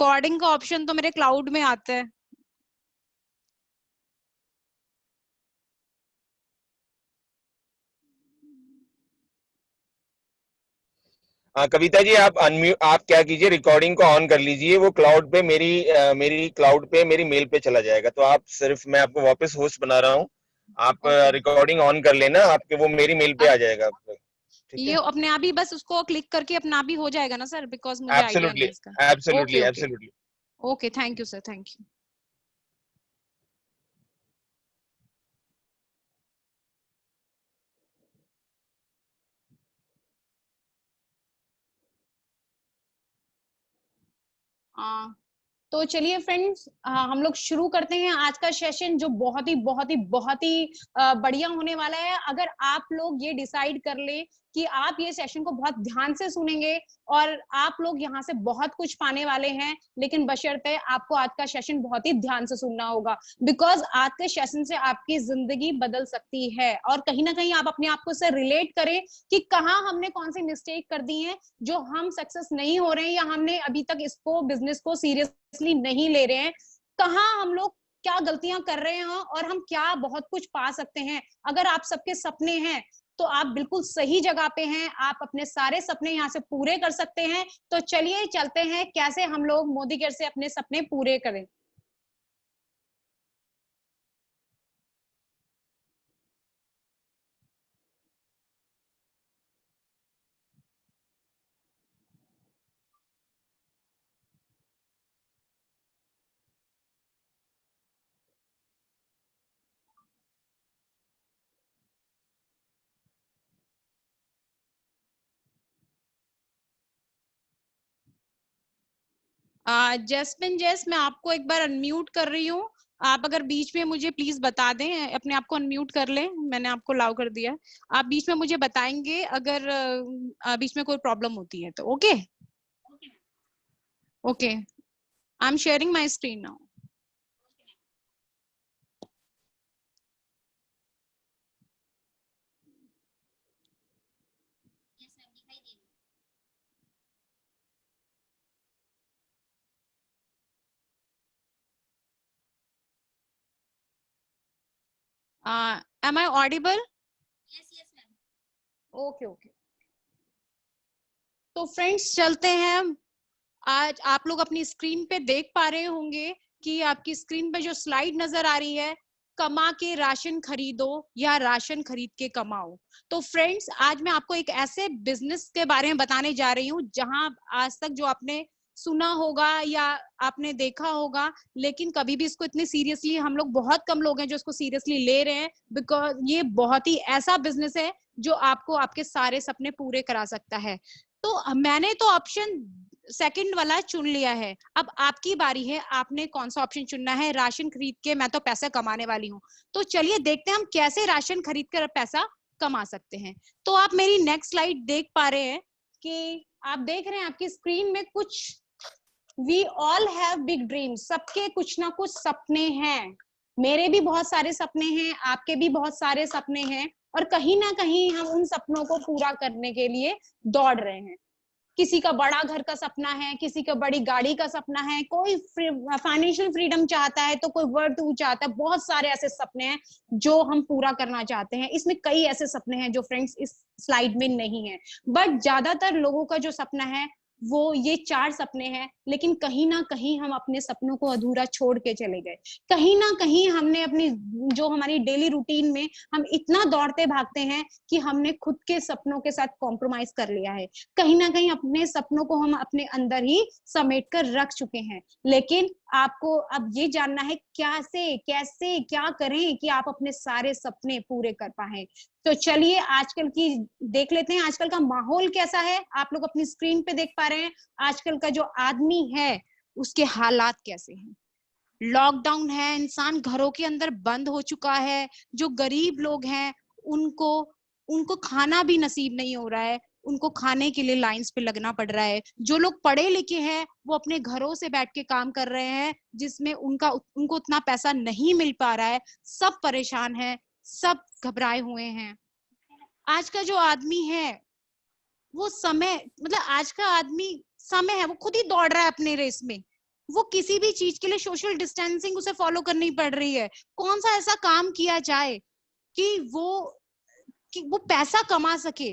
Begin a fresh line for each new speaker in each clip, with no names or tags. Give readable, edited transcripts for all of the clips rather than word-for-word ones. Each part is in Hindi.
रिकॉर्डिंग का ऑप्शन तो मेरे क्लाउड में आता है।
कविता जी, आप क्या कीजिए, रिकॉर्डिंग को ऑन कर लीजिए, वो क्लाउड पे मेरी क्लाउड पे मेरी मेल पे चला जाएगा। तो आप सिर्फ, मैं आपको वापस होस्ट बना रहा हूँ, आप रिकॉर्डिंग ऑन कर लेना, आपके वो मेरी मेल पे आ जाएगा। ठीक
ये
है,
अपने आप ही बस उसको क्लिक करके अपने आप ही हो जाएगा ना सर? बिकॉज मुझे आइडिया नहीं
एब्सोल्युटली,
है इसका।
Absolutely,
okay okay
absolutely.
Okay, thank you sir, thank you. तो चलिए फ्रेंड्स, हम लोग शुरू करते हैं आज का सेशन, जो बहुत ही बढ़िया होने वाला है। अगर आप लोग ये डिसाइड कर ले कि आप ये सेशन को बहुत ध्यान से सुनेंगे और आप लोग यहाँ से बहुत कुछ पाने वाले हैं, लेकिन बशर्ते आपको आज का सेशन बहुत ही ध्यान से सुनना होगा, बिकॉज आज के सेशन से आपकी जिंदगी बदल सकती है। और कहीं ना कहीं आप अपने आप को से रिलेट करें कि कहाँ हमने कौन सी मिस्टेक कर दी है जो हम सक्सेस नहीं हो रहे हैं, या हमने अभी तक इसको बिजनेस को सीरियसली नहीं ले रहे हैं। कहाँ हम लोग क्या गलतियां कर रहे हैं और हम क्या बहुत कुछ पा सकते हैं। अगर आप सबके सपने हैं तो आप बिल्कुल सही जगह पे हैं, आप अपने सारे सपने यहाँ से पूरे कर सकते हैं। तो चलिए चलते हैं कैसे हम लोग मोदी केयर से अपने सपने पूरे करें। जैस्मिन जेस, मैं आपको एक बार अनम्यूट कर रही हूँ। आप अगर बीच में मुझे प्लीज बता दें, अपने आप को अनम्यूट कर लें, मैंने आपको अलाउ कर दिया। आप बीच में मुझे बताएंगे अगर बीच में कोई प्रॉब्लम होती है तो। Okay okay, I am sharing my screen now. Am I audible? Okay okay, तो फ्रेंड्स चलते हैं। आज आप लोग अपनी स्क्रीन पे देख पा रहे होंगे कि आपकी स्क्रीन पे जो स्लाइड नजर आ रही है, कमा के राशन खरीदो या राशन खरीद के कमाओ। तो फ्रेंड्स, आज मैं आपको एक ऐसे बिजनेस के बारे में बताने जा रही हूँ जहां आज तक जो आपने सुना होगा या आपने देखा होगा, लेकिन कभी भी इसको इतने सीरियसली, हम लोग बहुत कम लोग हैं जो इसको सीरियसली ले रहे हैं, बिकॉज ये बहुत ही ऐसा बिजनेस है जो आपको आपके सारे सपने पूरे करा सकता है। तो मैंने तो ऑप्शन सेकंड वाला चुन लिया है। अब आपकी बारी है, आपने कौन सा ऑप्शन चुनना है। राशन खरीद के मैं तो पैसा कमाने वाली हूँ। तो चलिए देखते हैं हम कैसे राशन खरीद कर पैसा कमा सकते हैं। तो आप मेरी नेक्स्ट स्लाइड देख पा रहे हैं कि आप देख रहे हैं आपकी स्क्रीन में कुछ, we all have big dreams, सबके कुछ ना कुछ सपने हैं। मेरे भी बहुत सारे सपने हैं, आपके भी बहुत सारे सपने हैं, और कहीं ना कहीं हम उन सपनों को पूरा करने के लिए दौड़ रहे हैं। किसी का बड़ा घर का सपना है, किसी का बड़ी गाड़ी का सपना है, कोई फाइनेंशियल फ्रीडम चाहता है, तो कोई वर्ल्ड टूर चाहता है। बहुत सारे ऐसे सपने हैं जो हम पूरा करना चाहते हैं। इसमें कई ऐसे सपने हैं जो फ्रेंड्स इस स्लाइड में नहीं है, बट ज्यादातर लोगों का जो सपना है वो ये 4 सपने हैं। लेकिन कहीं ना कहीं हम अपने सपनों को अधूरा छोड़ के चले गए। कहीं ना कहीं हमने अपनी, जो हमारी डेली रूटीन में हम इतना दौड़ते भागते हैं कि हमने खुद के सपनों के साथ कॉम्प्रोमाइज कर लिया है। कहीं ना कहीं अपने सपनों को हम अपने अंदर ही समेट कर रख चुके हैं। लेकिन आपको अब ये जानना है कैसे कैसे क्या करें कि आप अपने सारे सपने पूरे कर पाए। तो चलिए आजकल की देख लेते हैं, आजकल का माहौल कैसा है। आप लोग अपनी स्क्रीन पे देख पा रहे हैं आजकल का जो आदमी है उसके हालात कैसे हैं। लॉकडाउन है, इंसान घरों के अंदर बंद हो चुका है। जो गरीब लोग हैं उनको उनको खाना भी नसीब नहीं हो रहा है, उनको खाने के लिए लाइंस पे लगना पड़ रहा है। जो लोग पढ़े लिखे हैं वो अपने घरों से बैठ के काम कर रहे हैं, जिसमें उनको उतना पैसा नहीं मिल पा रहा है। सब परेशान है, सब घबराए हुए हैं। आज का जो आदमी है वो समय, मतलब आज का आदमी समय है, वो खुद ही दौड़ रहा है अपने रेस में। वो किसी भी चीज के लिए सोशल डिस्टेंसिंग उसे फॉलो करनी पड़ रही है। कौन सा ऐसा काम किया जाए कि वो पैसा कमा सके।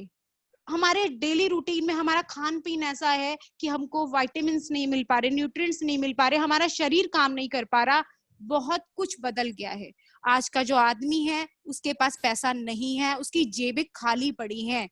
हमारे डेली रूटीन में हमारा खान पीन ऐसा है कि हमको विटामिन नहीं मिल पा रहे, न्यूट्रिएंट्स नहीं मिल पा रहे, हमारा शरीर काम नहीं कर पा रहा। बहुत कुछ बदल गया है। आज का जो आदमी है उसके पास पैसा नहीं है, उसकी जेबें खाली पड़ी हैं।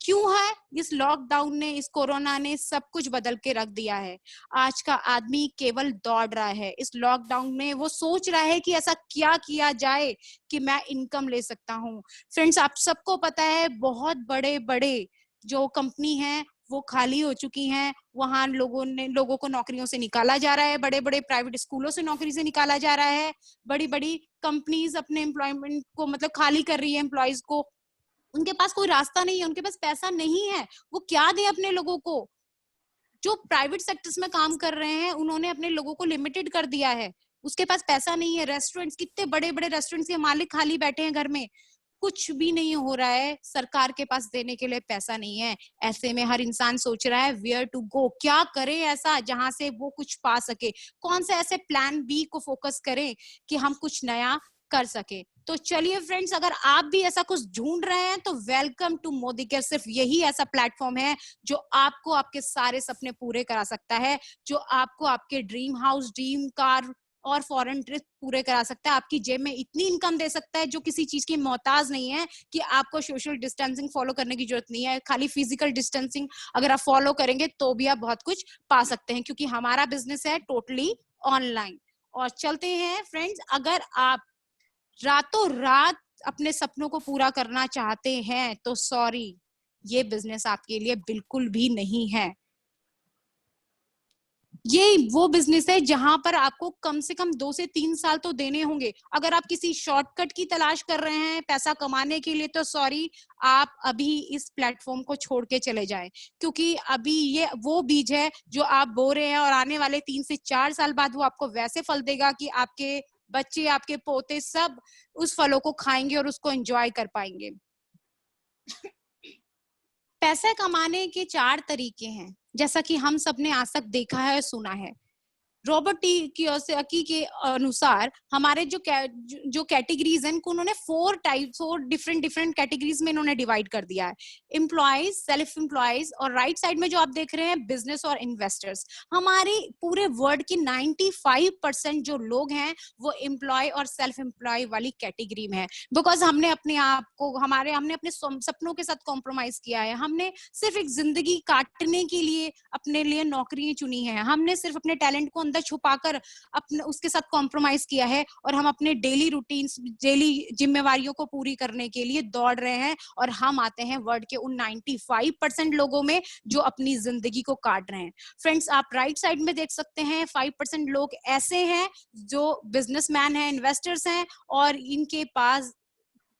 क्यों है? इस लॉकडाउन ने, इस कोरोना ने सब कुछ बदल के रख दिया है। आज का आदमी केवल दौड़ रहा है। इस लॉकडाउन में वो सोच रहा है कि ऐसा क्या किया जाए कि मैं इनकम ले सकता हूँ। फ्रेंड्स, आप सबको पता है बहुत बड़े बड़े जो कंपनी है वो खाली हो चुकी हैं। वहां लोगों को नौकरियों से निकाला जा रहा है, बड़े बड़े प्राइवेट स्कूलों से नौकरी से निकाला जा रहा है, बड़ी बड़ी कंपनीज अपने एम्प्लॉयमेंट को मतलब खाली कर रही है एम्प्लॉयज को। उनके पास कोई रास्ता नहीं है, उनके पास पैसा नहीं है, वो क्या दे अपने लोगों को। जो प्राइवेट सेक्टर्स में काम कर रहे हैं उन्होंने अपने लोगों को लिमिटेड कर दिया है, उसके पास पैसा नहीं है। रेस्टोरेंट्स, कितने बड़े बड़े रेस्टोरेंट्स के मालिक खाली बैठे हैं घर में, कुछ भी नहीं हो रहा है, सरकार के पास देने के लिए पैसा नहीं है। ऐसे में हर इंसान सोच रहा है वेयर टू गो, क्या करे ऐसा जहां से वो कुछ पा सके, कौन से ऐसे प्लान बी को फोकस करें कि हम कुछ नया कर सके। तो चलिए फ्रेंड्स, अगर आप भी ऐसा कुछ ढूंढ रहे हैं तो वेलकम टू मोदी केयर। सिर्फ यही ऐसा प्लेटफॉर्म है जो आपको आपके सारे सपने पूरे करा सकता है, जो आपको आपके ड्रीम हाउस, ड्रीम कार और फॉरेन ट्रिप पूरे करा सकता है, आपकी जेब में इतनी इनकम दे सकता है जो किसी चीज की मोहताज नहीं है, कि आपको सोशल डिस्टेंसिंग फॉलो करने की जरूरत नहीं है। खाली फिजिकल डिस्टेंसिंग अगर आप फॉलो करेंगे तो भी आप बहुत कुछ पा सकते हैं, क्योंकि हमारा बिजनेस है टोटली ऑनलाइन। और चलते हैं फ्रेंड्स, अगर आप रातों रात अपने सपनों को पूरा करना चाहते हैं तो सॉरी, ये बिजनेस आपके लिए बिल्कुल भी नहीं है। ये वो बिजनेस है जहां पर आपको कम से कम 2 से 3 साल तो देने होंगे। अगर आप किसी शॉर्टकट की तलाश कर रहे हैं पैसा कमाने के लिए तो सॉरी, आप अभी इस प्लेटफॉर्म को छोड़ के चले जाएं, क्योंकि अभी ये वो बीज है जो आप बो रहे हैं और आने वाले 3 से 4 साल बाद वो आपको वैसे फल देगा कि आपके बच्चे, आपके पोते सब उस फलों को खाएंगे और उसको एंजॉय कर पाएंगे। पैसे कमाने के 4 तरीके हैं, जैसा कि हम सब ने आज तक देखा है, सुना है। रॉबर्ट टी कियोसाकी के अनुसार हमारे जो कैटेगरीज हैं इनको उन्होंने 4 डिफरेंट कैटेगरीज में इन्होंने डिवाइड कर दिया है। एम्प्लॉयज, सेल्फ एम्प्लॉयज, और राइट साइड में जो आप देख रहे हैं बिजनेस और इन्वेस्टर्स। हमारे पूरे वर्ल्ड के 95% जो लोग हैं वो एम्प्लॉय और सेल्फ एम्प्लॉय वाली कैटेगरी में है। बिकॉज हमने अपने आप को हमने अपने सपनों के साथ कॉम्प्रोमाइज किया है। हमने सिर्फ एक जिंदगी काटने के लिए अपने लिए नौकरी चुनी है। हमने सिर्फ अपने टैलेंट को छुपाकर अपने उसके साथ कॉम्प्रोमाइज किया है, और हम अपने डेली रूटीन्स, डेली जिम्मेवारियों को पूरी करने के लिए दौड़ रहे हैं। और हम आते हैं वर्ल्ड के उन 95% लोगों में जो अपनी जिंदगी को काट रहे हैं। फ्रेंड्स, आप राइट साइड में देख सकते हैं 5% लोग ऐसे हैं जो बिजनेसमैन हैं, इन्वेस्टर्स हैं, और इनके पास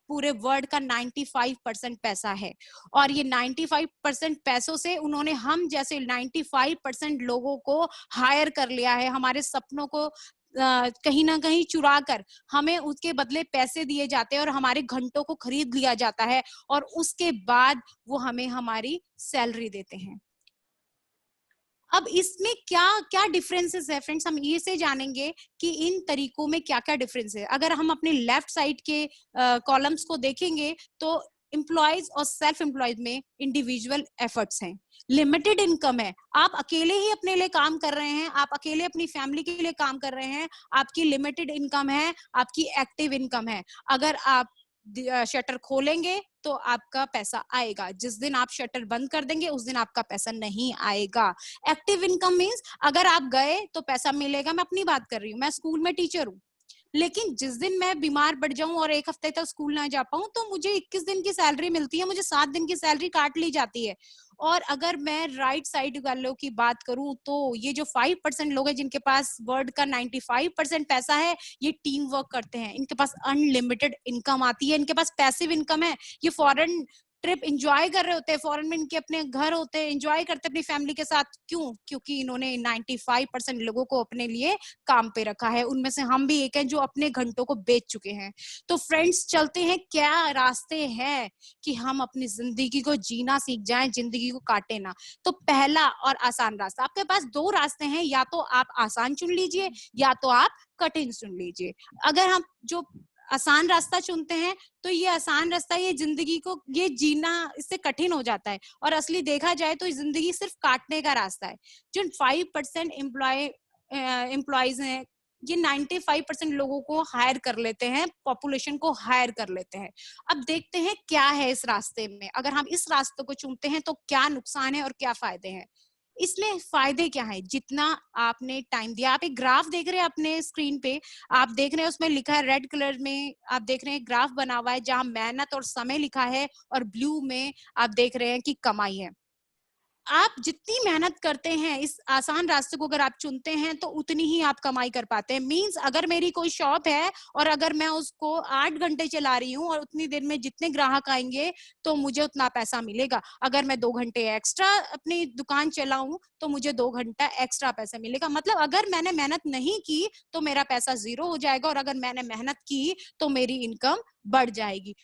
पूरे वर्ल्ड का 95% पैसा है। और ये 95% पैसों से उन्होंने हम जैसे 95% लोगों को हायर कर लिया है। हमारे सपनों को कहीं ना कहीं चुरा कर हमें उसके बदले पैसे दिए जाते हैं और हमारे घंटों को खरीद लिया जाता है, और उसके बाद वो हमें हमारी सैलरी देते हैं। अब इसमें क्या क्या डिफरेंसेस है फ्रेंड्स, हम ये से जानेंगे कि इन तरीकों में क्या क्या डिफरेंस है। अगर हम अपने लेफ्ट साइड के कॉलम्स को देखेंगे तो एम्प्लॉयज और सेल्फ एम्प्लॉयज में इंडिविजुअल एफर्ट्स हैं, लिमिटेड इनकम है, आप अकेले ही अपने लिए काम कर रहे हैं, आप अकेले अपनी फैमिली के लिए काम कर रहे हैं, आपकी लिमिटेड इनकम है, आपकी एक्टिव इनकम है। अगर आप शटर खोलेंगे तो आपका पैसा आएगा, जिस दिन आप शटर बंद कर देंगे उस दिन आपका पैसा नहीं आएगा। एक्टिव इनकम मींस अगर आप गए तो पैसा मिलेगा। मैं अपनी बात कर रही हूँ, मैं स्कूल में टीचर हूँ, लेकिन जिस दिन मैं बीमार पड़ जाऊं और 1 हफ्ते तक स्कूल ना जा पाऊं तो मुझे 21 दिन की सैलरी मिलती है, मुझे 7 दिन की सैलरी काट ली जाती है। और अगर मैं राइट साइड वालों की बात करूं तो ये जो 5% लोग हैं जिनके पास वर्ल्ड का 95% पैसा है, ये टीम वर्क करते हैं, इनके पास अनलिमिटेड इनकम आती है, इनके पास पैसिव इनकम है, ये फॉरेन ट्रिप एंजॉय कर रहे होते हैं, फॉरेन में इनके अपने घर होते हैं, एंजॉय करते हैं अपनी फैमिली के साथ। क्यों? क्योंकि इन्होंने 95% लोगों को अपने लिए काम पे रखा है। उनमें से हम भी एक हैं जो अपने घंटों को बेच चुके हैं। तो फ्रेंड्स, चलते हैं, क्या रास्ते हैं कि हम अपनी जिंदगी को जीना सीख जाएं, जिंदगी को काटे ना। तो पहला और आसान रास्ता, आपके पास दो रास्ते हैं, या तो आप आसान चुन लीजिए या तो आप कठिन चुन लीजिए। अगर हम जो आसान रास्ता चुनते हैं तो ये आसान रास्ता, ये जिंदगी को ये जीना इससे कठिन हो जाता है, और असली देखा जाए तो जिंदगी सिर्फ काटने का रास्ता है। जो 5% एम्प्लॉयज हैं, ये 95% लोगों को हायर कर लेते हैं, पॉपुलेशन को हायर कर लेते हैं। अब देखते हैं क्या है इस रास्ते में, अगर हम इस रास्ते को चुनते हैं तो क्या नुकसान है और क्या फायदे हैं। इसमें फायदे क्या है? जितना आपने टाइम दिया, आप एक ग्राफ देख रहे हैं अपने स्क्रीन पे, आप देख रहे हैं उसमें लिखा है रेड कलर में, आप देख रहे हैं ग्राफ बना हुआ है जहां मेहनत और समय लिखा है, और ब्लू में आप देख रहे हैं कि कमाई है। आप जितनी मेहनत करते हैं इस आसान रास्ते को अगर आप चुनते हैं तो उतनी ही आप कमाई कर पाते हैं। मींस अगर मेरी कोई शॉप है और अगर मैं उसको 8 घंटे चला रही हूँ और उतनी देर में जितने ग्राहक आएंगे तो मुझे उतना पैसा मिलेगा। अगर मैं 2 घंटे एक्स्ट्रा अपनी दुकान चलाऊं तो मुझे 2 घंटा एक्स्ट्रा पैसा मिलेगा। मतलब अगर मैंने मेहनत नहीं की तो मेरा पैसा जीरो हो जाएगा, और अगर मैंने मेहनत की तो मेरी इनकम बढ़ जाएगी।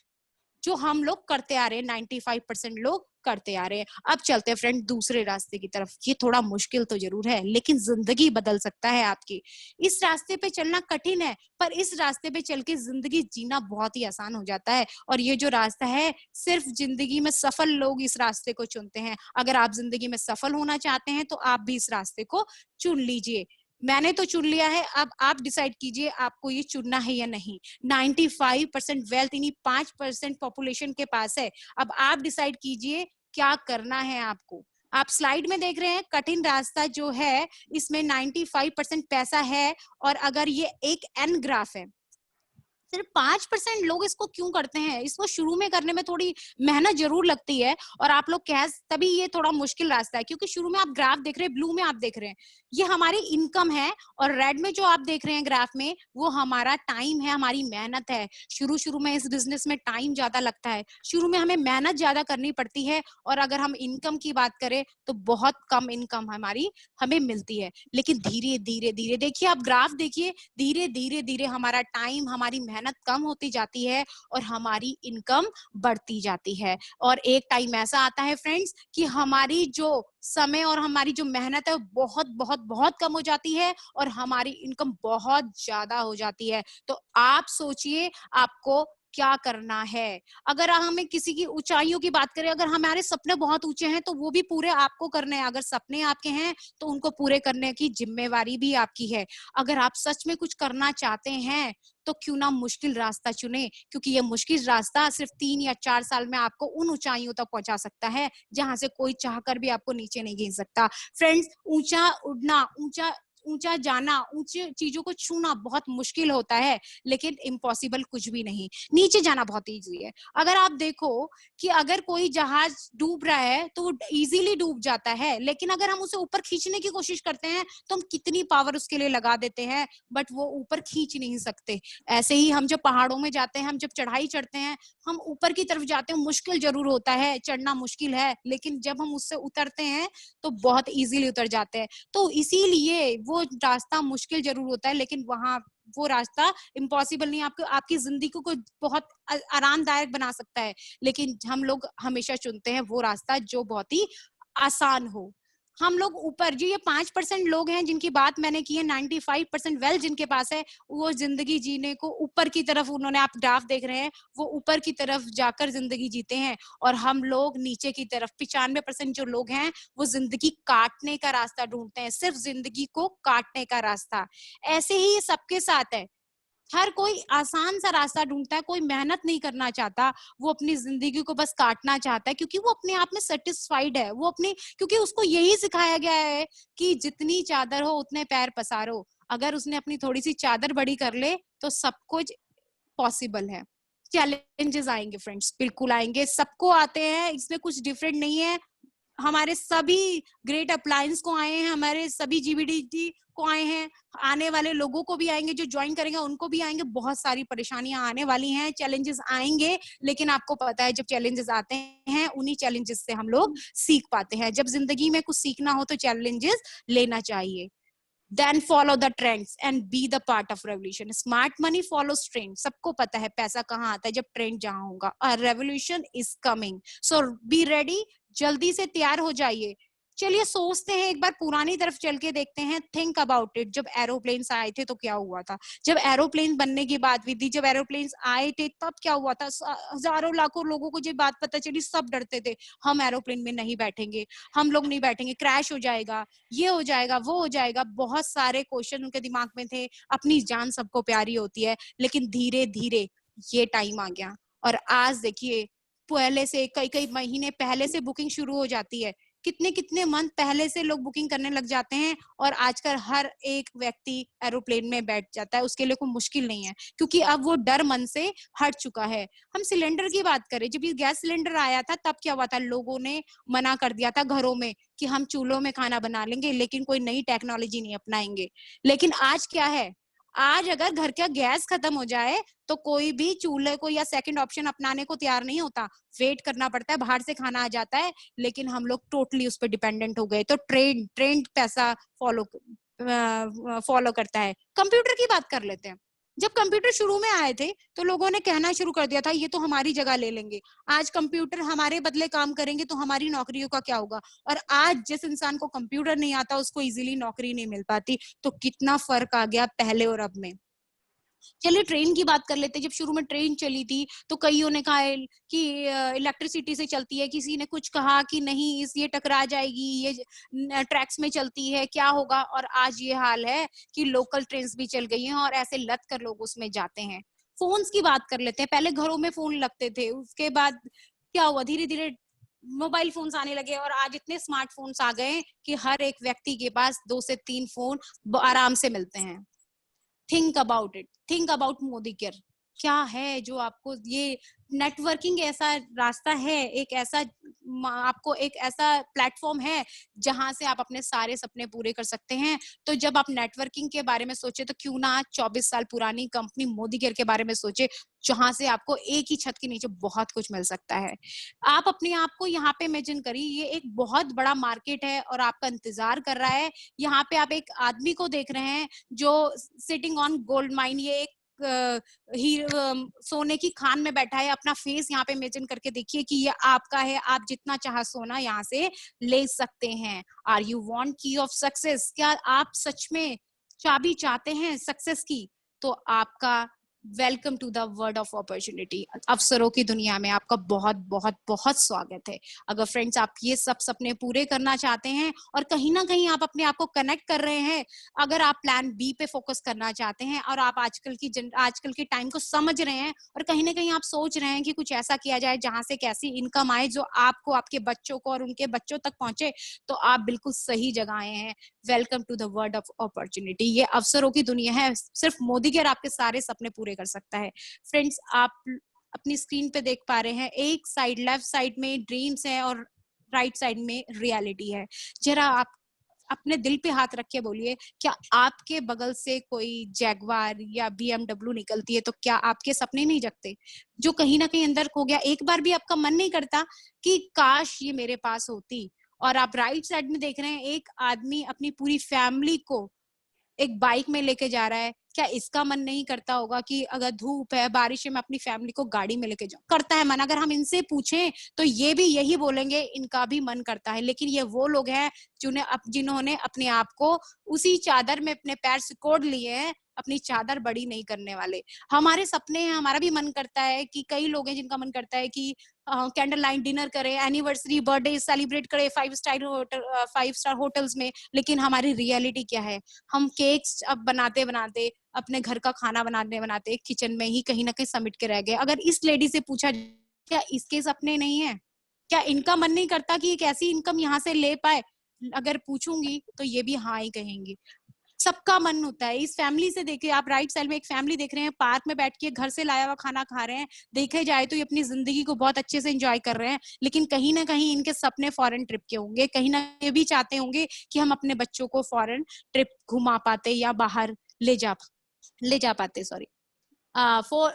जो हम लोग करते आ रहे हैं, 95% लोग करते आ रहे हैं। अब चलते हैं फ्रेंड दूसरे रास्ते की तरफ। ये थोड़ा मुश्किल तो जरूर है, लेकिन जिंदगी बदल सकता है आपकी। इस रास्ते पे चलना कठिन है, पर इस रास्ते पे चल के जिंदगी जीना बहुत ही आसान हो जाता है। और ये जो रास्ता है, सिर्फ जिंदगी में सफल लोग इस रास्ते को चुनते हैं। अगर आप जिंदगी में सफल होना चाहते हैं तो आप भी इस रास्ते को चुन लीजिए। मैंने तो चुन लिया है, अब आप डिसाइड कीजिए आपको ये चुनना है या नहीं। 95% वेल्थ इन्हीं 5% पॉपुलेशन के पास है। अब आप डिसाइड कीजिए क्या करना है आपको। आप स्लाइड में देख रहे हैं कठिन रास्ता जो है, इसमें 95% पैसा है, और अगर ये एक एन ग्राफ है, सिर्फ 5% लोग इसको क्यों करते हैं? इसको शुरू में करने में थोड़ी मेहनत जरूर लगती है, और आप लोग कह, तभी ये थोड़ा मुश्किल रास्ता है, क्योंकि शुरू में आप ग्राफ देख रहे हैं, ब्लू में आप देख रहे हैं ये हमारी इनकम है, और रेड में जो आप देख रहे हैं ग्राफ में वो हमारा टाइम है, हमारी मेहनत है। शुरू शुरू में इस बिजनेस में टाइम ज्यादा लगता है, शुरू में हमें मेहनत ज्यादा करनी पड़ती है, और अगर हम इनकम की बात करें तो बहुत कम इनकम हमारी हमें मिलती है। लेकिन धीरे धीरे धीरे देखिए, आप ग्राफ देखिए, धीरे धीरे धीरे हमारा टाइम, हमारी मेहनत कम होती जाती है और हमारी इनकम बढ़ती जाती है। और एक टाइम ऐसा आता है फ्रेंड्स कि हमारी जो समय और हमारी जो मेहनत है बहुत बहुत बहुत कम हो जाती है, और हमारी इनकम बहुत ज्यादा हो जाती है। तो आप सोचिए आपको क्या करना है। अगर हमें किसी की ऊंचाइयों की बात करें, अगर हमारे सपने बहुत ऊंचे हैं तो वो भी पूरे आपको करने हैं। अगर सपने आपके हैं तो उनको पूरे करने की जिम्मेवारी भी आपकी है। अगर आप सच में कुछ करना चाहते हैं तो क्यों ना मुश्किल रास्ता चुने, क्योंकि ये मुश्किल रास्ता सिर्फ 3 या 4 साल में आपको उन ऊंचाइयों तक पहुंचा सकता है जहां से कोई चाहकर भी आपको नीचे नहीं गिर सकता। फ्रेंड्स, ऊंचा उड़ना, ऊंचा ऊंचा जाना, ऊंची चीजों को छूना बहुत मुश्किल होता है, लेकिन इम्पॉसिबल कुछ भी नहीं। नीचे जाना बहुत इजी है। अगर आप देखो कि अगर कोई जहाज डूब रहा है तो वो इजीली डूब जाता है, लेकिन अगर हम उसे ऊपर खींचने की कोशिश करते हैं तो हम कितनी पावर उसके लिए लगा देते हैं, बट वो ऊपर खींच नहीं सकते। ऐसे ही हम जब पहाड़ों में जाते हैं, हम जब चढ़ाई चढ़ते हैं, हम ऊपर की तरफ जाते हैं, मुश्किल जरूर होता है, चढ़ना मुश्किल है, लेकिन जब हम उससे उतरते हैं तो बहुत इजीली उतर जाते हैं। तो इसीलिए वो रास्ता मुश्किल जरूर होता है, लेकिन वहां वो रास्ता इम्पॉसिबल नहीं, आपको आपकी जिंदगी को बहुत आरामदायक बना सकता है। लेकिन हम लोग हमेशा चुनते हैं वो रास्ता जो बहुत ही आसान हो। हम लोग ऊपर, जो ये 5% लोग हैं जिनकी बात मैंने की है, 95% वेल्थ जिनके पास है, वो जिंदगी जीने को ऊपर की तरफ, उन्होंने, आप ग्राफ देख रहे हैं, वो ऊपर की तरफ जाकर जिंदगी जीते हैं। और हम लोग नीचे की तरफ, 95% जो लोग हैं वो जिंदगी काटने का रास्ता ढूंढते हैं, सिर्फ जिंदगी को काटने का रास्ता। ऐसे ही सबके साथ है, हर कोई आसान सा रास्ता ढूंढता है, कोई मेहनत नहीं करना चाहता, वो अपनी जिंदगी को बस काटना चाहता है, क्योंकि वो अपने आप में सेटिस्फाइड है, वो अपनी, क्योंकि उसको यही सिखाया गया है कि जितनी चादर हो उतने पैर पसारो। अगर उसने अपनी थोड़ी सी चादर बड़ी कर ले तो सब कुछ पॉसिबल है। चैलेंजेस आएंगे फ्रेंड्स, बिल्कुल आएंगे, सबको आते हैं, इसमें कुछ डिफरेंट नहीं है। हमारे सभी ग्रेट अप्लायंस को आए हैं, हमारे सभी जीबीडी को आए हैं, आने वाले लोगों को भी आएंगे, जो ज्वाइन करेंगे उनको भी आएंगे। बहुत सारी परेशानियां आने वाली हैं, चैलेंजेस आएंगे, लेकिन आपको पता है जब चैलेंजेस आते हैं उन्हीं चैलेंजेस से हम लोग सीख पाते हैं। जब जिंदगी में कुछ सीखना हो तो चैलेंजेस लेना चाहिए। Then follow the trends and be the part of revolution. Smart money follows trend. सबको पता है पैसा कहाँ आता है, जब ट्रेंड जहाँ होगा। A revolution is coming. So be ready. जल्दी से तैयार हो जाइए। चलिए सोचते हैं, एक बार पुरानी तरफ चल के देखते हैं। थिंक अबाउट इट, जब एरोप्लेन्स आए थे तो क्या हुआ था, जब एरोप्लेन बनने की बात हुई थी, जब एरोप्लेन्स आए थे तब क्या हुआ था। हजारों लाखों लोगों को जब बात पता चली सब डरते थे, हम एरोप्लेन में नहीं बैठेंगे, हम लोग नहीं बैठेंगे, क्रैश हो जाएगा, ये हो जाएगा, वो हो जाएगा। बहुत सारे क्वेश्चन उनके दिमाग में थे। अपनी जान सबको प्यारी होती है, लेकिन धीरे धीरे ये टाइम आ गया और आज देखिए पहले से कई कई महीने पहले से बुकिंग शुरू हो जाती है। कितने कितने मंथ पहले से लोग बुकिंग करने लग जाते हैं और आजकल हर एक व्यक्ति एरोप्लेन में बैठ जाता है। उसके लिए कोई मुश्किल नहीं है, क्योंकि अब वो डर मन से हट चुका है। हम सिलेंडर की बात करें, जब ये गैस सिलेंडर आया था तब क्या हुआ था, लोगों ने मना कर दिया था घरों में कि हम चूल्हों में खाना बना लेंगे, लेकिन कोई नई टेक्नोलॉजी नहीं अपनाएंगे। लेकिन आज क्या है, आज अगर घर का गैस खत्म हो जाए तो कोई भी चूल्हे को या सेकंड ऑप्शन अपनाने को तैयार नहीं होता, वेट करना पड़ता है, बाहर से खाना आ जाता है। लेकिन हम लोग टोटली उस पर डिपेंडेंट हो गए। तो ट्रेंड पैसा फॉलो करता है। कंप्यूटर की बात कर लेते हैं। जब कंप्यूटर शुरू में आए थे तो लोगों ने कहना शुरू कर दिया था ये तो हमारी जगह ले लेंगे, आज कंप्यूटर हमारे बदले काम करेंगे तो हमारी नौकरियों का क्या होगा। और आज जिस इंसान को कंप्यूटर नहीं आता उसको इजीली नौकरी नहीं मिल पाती। तो कितना फर्क आ गया पहले और अब में। चलिए ट्रेन की बात कर लेते हैं। जब शुरू में ट्रेन चली थी तो कईयों ने कहा कि इलेक्ट्रिसिटी से चलती है, किसी ने कुछ कहा कि नहीं इस ये टकरा जाएगी, ये ट्रैक्स में चलती है, क्या होगा। और आज ये हाल है कि लोकल ट्रेन भी चल गई हैं और ऐसे लद कर लोग उसमें जाते हैं। फोन्स की बात कर लेते हैं। पहले घरों में फोन लगते थे, उसके बाद क्या हुआ, धीरे धीरे मोबाइल फोन्स आने लगे और आज इतने स्मार्टफोन्स आ गए कि हर एक व्यक्ति के पास 2 से 3 फोन आराम से मिलते हैं। Think about it, think about Modi care. क्या है जो आपको ये नेटवर्किंग ऐसा रास्ता है, एक ऐसा आपको एक ऐसा प्लेटफॉर्म है जहां से आप अपने सारे सपने पूरे कर सकते हैं। तो जब आप नेटवर्किंग के बारे में सोचे तो क्यों ना 24 साल पुरानी कंपनी मोदी केयर के बारे में सोचे, जहां से आपको एक ही छत के नीचे बहुत कुछ मिल सकता है। आप अपने आप को यहाँ पे इमेजिन करिए, ये एक बहुत बड़ा मार्केट है और आपका इंतजार कर रहा है। यहाँ पे आप एक आदमी को देख रहे हैं जो सिटिंग ऑन गोल्ड माइन, ये एक सोने की खान में बैठा है। अपना फेस यहाँ पे इमेजिन करके देखिए कि ये आपका है, आप जितना चाहे सोना यहाँ से ले सकते हैं। आर यू वांट की ऑफ सक्सेस? क्या आप सच में चाबी चाहते हैं सक्सेस की? तो आपका welcome to the world of opportunity. अवसरों की दुनिया में आपका बहुत बहुत बहुत स्वागत है। अगर फ्रेंड्स आप ये सब सपने पूरे करना चाहते हैं और कहीं ना कहीं आप अपने आप को कनेक्ट कर रहे हैं, अगर आप प्लान बी पे फोकस करना चाहते हैं और आप आजकल की टाइम को समझ रहे हैं और कहीं ना कहीं आप सोच रहे हैं कि कुछ ऐसा किया जाए जहां से कैसी इनकम आए जो आपको, आपके बच्चों को और उनके बच्चों तक पहुंचे, तो आप बिल्कुल सही जगह आए हैं। Welcome to the world of opportunity. ये अवसरों की दुनिया है, सिर्फ मोदी केयर आपके सारे सपने पूरे कर सकता है। फ्रेंड्स आप अपनी स्क्रीन पे देख पा रहे हैं, एक साइड लेफ्ट साइड में ड्रीम्स है और राइट साइड में रियलिटी है। जरा आप अपने दिल पे हाथ रख के बोलिए, क्या आपके बगल से कोई जैगवार या BMW निकलती है तो क्या आपके सपने नहीं जगते? जो कहीं ना कहीं अंदर खो गया, एक बार भी आपका मन नहीं करता कि काश ये मेरे पास होती? और आप राइट साइड में देख रहे हैं, एक आदमी अपनी पूरी फैमिली को एक बाइक में लेके जा रहा है। क्या इसका मन नहीं करता होगा कि अगर धूप है, बारिश है, मैं अपनी फैमिली को गाड़ी में लेके जाऊं? करता है मन। अगर हम इनसे पूछें तो ये भी यही बोलेंगे, इनका भी मन करता है। लेकिन ये वो लोग हैं जिन्होंने अपने आप को उसी चादर में अपने पैर सिकोड़ लिए हैं, अपनी चादर बड़ी नहीं करने वाले। हमारे सपने हैं, हमारा भी मन करता है कि कई लोग हैं जिनका मन करता है कि कैंडल लाइट डिनर करें, एनिवर्सरी, बर्थडे सेलिब्रेट करें 5 स्टार होटल्स में। लेकिन हमारी रियलिटी क्या है? हम केक्स अब बनाते बनाते, अपने घर का खाना बनाते बनाते किचन में ही कहीं ना कहीं समिट के रह गए। अगर इस लेडी से पूछा क्या इसके सपने नहीं है, क्या इनका मन नहीं करता कि एक ऐसी इनकम यहाँ से ले पाए, अगर पूछूंगी तो ये भी हाँ ही कहेंगी। सबका मन होता है। इस फैमिली से देखिए, आप राइट साइड में एक फैमिली देख रहे हैं, पार्क में बैठ के घर से लाया हुआ खाना खा रहे हैं। देखे जाए तो ये अपनी जिंदगी को बहुत अच्छे से एंजॉय कर रहे हैं, लेकिन कहीं ना कहीं इनके सपने फॉरेन ट्रिप के होंगे। कहीं ना ये भी चाहते होंगे कि हम अपने बच्चों को फॉरेन ट्रिप घुमा पाते या बाहर ले जा पाते, सॉरी। फॉर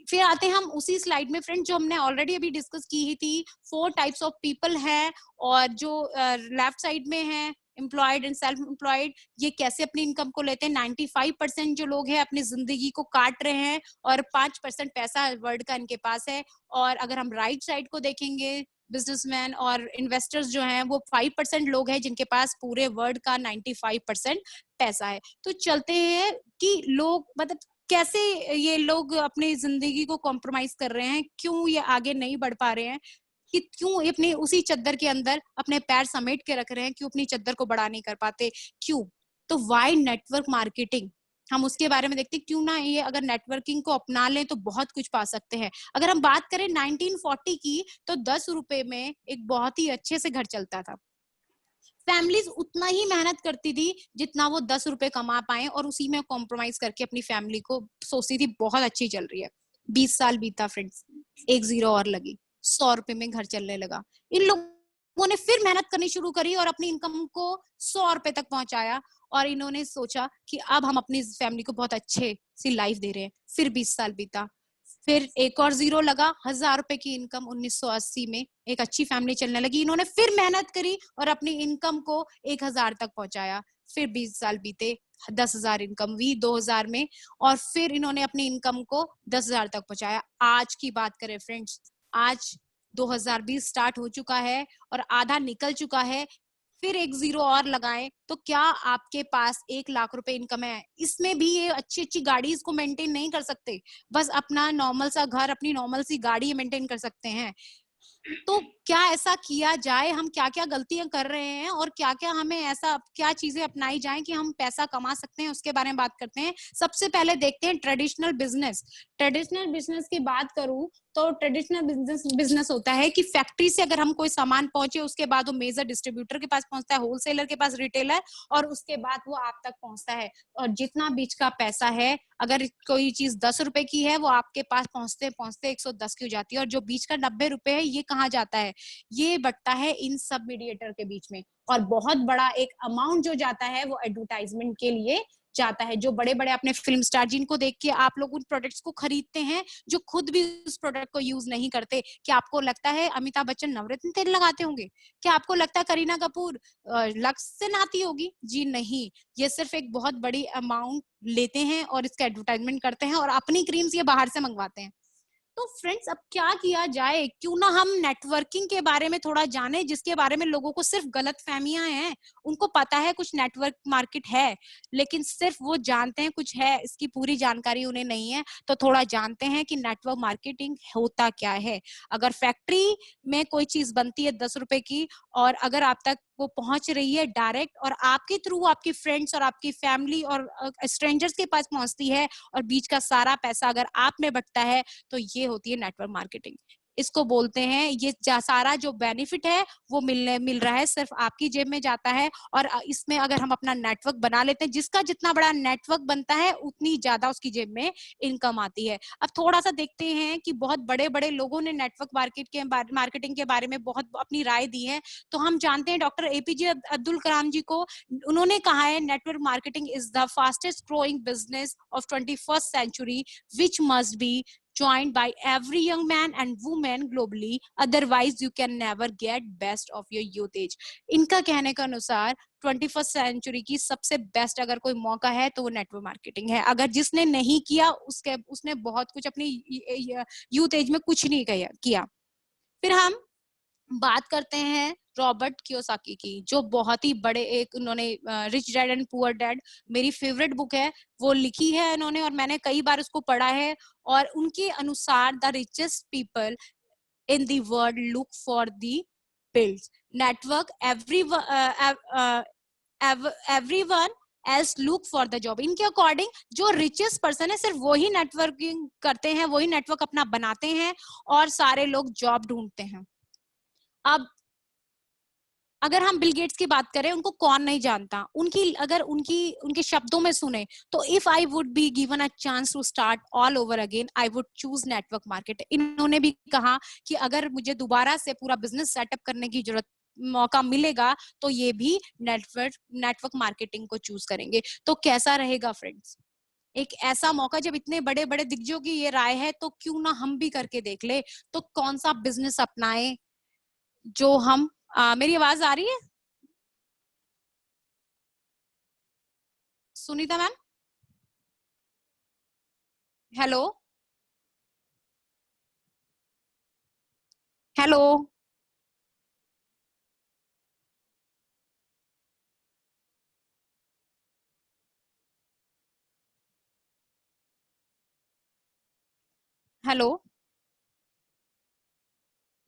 फिर आते हैं हम उसी स्लाइड में फ्रेंड, जो हमने ऑलरेडी अभी डिस्कस की ही थी। 4 टाइप्स ऑफ पीपल है, और जो लेफ्ट साइड में है एम्प्लॉयड एंड सेल्फ एम्प्लॉयड, ये कैसे अपनी इनकम को लेते हैं। 95% जो लोग हैं अपनी जिंदगी को काट रहे हैं, और 5% पैसा वर्ल्ड का इनके पास है। और अगर हम राइट साइड को देखेंगे, बिजनेसमैन और इन्वेस्टर्स जो हैं, वो 5% लोग हैं जिनके पास पूरे वर्ल्ड का 95% पैसा है। तो चलते हैं कि लोग मतलब कैसे ये लोग अपनी जिंदगी को कॉम्प्रोमाइज कर रहे हैं, क्यों ये आगे नहीं बढ़ पा रहे हैं, कि क्यों ये अपने उसी चद्दर के अंदर अपने पैर समेट के रख रहे हैं, क्यों अपनी चद्दर को बड़ा नहीं कर पाते, क्यों। तो वाई नेटवर्क मार्केटिंग, हम उसके बारे में देखते हैं। क्यों ना ये अगर नेटवर्किंग को अपना लें तो बहुत कुछ पा सकते हैं। अगर हम बात करें 1940 की, तो 10 रुपए में एक बहुत ही अच्छे से घर चलता था। फैमिलीज उतना ही मेहनत करती थी जितना वो 10 रुपए कमा पाए, और उसी में कॉम्प्रोमाइज करके अपनी फैमिली को सोचती थी बहुत अच्छी चल रही है। 20 साल बीता फ्रेंड्स, एक जीरो और लगी, 100 रुपए में घर चलने लगा। इन लोगों ने फिर मेहनत करनी शुरू करी और अपनी इनकम को 100 रुपए तक पहुंचाया, और इन्होंने सोचा कि अब हम अपनी फैमिली को बहुत अच्छे सी लाइफ दे रहे हैं। फिर 20 साल बीता, फिर एक और जीरो लगा, 1000 रुपए की इनकम 1980 में, एक अच्छी फैमिली चलने लगी। इन्होंने फिर मेहनत करी और अपनी इनकम को 1000 तक पहुंचाया। फिर 20 साल बीते, 10,000 इनकम हुई 2000 में, और फिर इन्होंने अपनी इनकम को 10,000 तक पहुंचाया। आज की बात करें फ्रेंड्स, आज 2020 स्टार्ट हो चुका है और आधा निकल चुका है। फिर एक जीरो और लगाएं तो क्या आपके पास 1 लाख रुपए इनकम है। इसमें भी ये अच्छी अच्छी गाड़ी इसको मेंटेन नहीं कर सकते, बस अपना नॉर्मल सा घर, अपनी नॉर्मल सी गाड़ी मेंटेन कर सकते हैं। तो क्या ऐसा किया जाए, हम क्या क्या गलतियां कर रहे हैं और क्या क्या हमें ऐसा क्या चीजें अपनाई जाएं कि हम पैसा कमा सकते हैं, उसके बारे में बात करते हैं। सबसे पहले देखते हैं ट्रेडिशनल बिजनेस। ट्रेडिशनल बिजनेस की बात करूं तो ट्रेडिशनल बिजनेस होता है कि फैक्ट्री से अगर हम कोई सामान पहुंचे, उसके बाद वो मेजर डिस्ट्रीब्यूटर के पास पहुंचता है, होलसेलर के पास रिटेलर, और उसके बाद वो आप तक पहुंचता है। और जितना बीच का पैसा है, अगर कोई चीज 10 रुपए की है, वो आपके पास पहुंचते पहुंचते 110 की हो जाती है। और जो बीच का 90 रुपए है, ये कहाँ जाता है, ये बटता है इन सब मीडिएटर के बीच में। और बहुत बड़ा एक अमाउंट जो जाता है वो एडवर्टाइजमेंट के लिए जाता है। जो बड़े बड़े अपने फिल्म स्टार, जिनको देख के आप लोग उन प्रोडक्ट्स को खरीदते हैं, जो खुद भी उस प्रोडक्ट को यूज नहीं करते। क्या आपको लगता है अमिताभ बच्चन नवरत्न तेल लगाते होंगे? क्या आपको लगता है करीना कपूर लक्स से नहाती होगी? जी नहीं, ये सिर्फ एक बहुत बड़ी अमाउंट लेते हैं और इसका एडवर्टाइजमेंट करते हैं, और अपनी क्रीम्स ये बाहर से मंगवाते हैं। तो फ्रेंड्स, अब क्या किया जाए, क्यों ना हम नेटवर्किंग के बारे में थोड़ा जाने, जिसके बारे में लोगों को सिर्फ गलत फहमियां हैं। उनको पता है कुछ नेटवर्क मार्केट है, लेकिन सिर्फ वो जानते हैं कुछ है, इसकी पूरी जानकारी उन्हें नहीं है। तो थोड़ा जानते हैं कि नेटवर्क मार्केटिंग होता क्या है। अगर फैक्ट्री में कोई चीज बनती है 10 रुपए की, और अगर आप तक वो पहुंच रही है डायरेक्ट, और आपके थ्रू आपकी फ्रेंड्स और आपकी फैमिली और स्ट्रेंजर्स के पास पहुंचती है, और बीच का सारा पैसा अगर आप में बटता है, तो ये होती है नेटवर्क मार्केटिंग। इसको बोलते हैं, ये सारा जो बेनिफिट है वो मिल रहा है, सिर्फ आपकी जेब में जाता है। और इसमें अगर हम अपना नेटवर्क बना लेते हैं, जिसका जितना बड़ा नेटवर्क बनता है उतनी ज्यादा उसकी जेब में इनकम आती है। अब थोड़ा सा देखते हैं कि बहुत बड़े बड़े लोगों ने नेटवर्क मार्केटिंग के बारे में बहुत अपनी राय दी है। तो हम जानते हैं डॉक्टर एपीजे अब्दुल कलाम जी को। उन्होंने कहा है, network marketing is the fastest growing business of 21st century which must be joined by every young man and woman globally, otherwise you can never get best of your youth age। इनका कहने के अनुसार 21st सेंचुरी की सबसे बेस्ट अगर कोई मौका है तो वो नेटवर्क मार्केटिंग है। अगर जिसने नहीं किया उसने बहुत कुछ अपनी यूथ एज में कुछ नहीं किया। फिर हम बात करते हैं रॉबर्ट कियोसाकी की, जो बहुत ही बड़े एक उन्होंने rich dad and poor dad, मेरी फेवरेट बुक है, वो लिखी है इन्होंने, और मैंने कई बार उसको पढ़ा है। और उनके अनुसार the richest people in the world look for the builds network, everyone else look for the job. इनके अकॉर्डिंग जो रिचेस्ट पर्सन है, सिर्फ वही नेटवर्किंग करते हैं, वही नेटवर्क अपना बनाते हैं, और सारे लोग जॉब ढूंढते हैं। अब अगर हम बिल गेट्स की बात करें, उनको कौन नहीं जानता, अगर उनके शब्दों में सुने तो if I would be given a chance to start all over again I would choose network market. इन्होंने भी कहा कि अगर मुझे दोबारा से पूरा बिजनेस सेटअप करने की जरूरत मौका मिलेगा तो ये भी नेटवर्क मार्केटिंग को चूज करेंगे। तो कैसा रहेगा फ्रेंड्स, एक ऐसा मौका, जब इतने बड़े बड़े दिग्गजों की ये राय है तो क्यों ना हम भी करके देख ले। तो कौन सा बिजनेस अपनाएं जो हम मेरी आवाज आ रही है Sunita ma'am? Hello hello. Hello.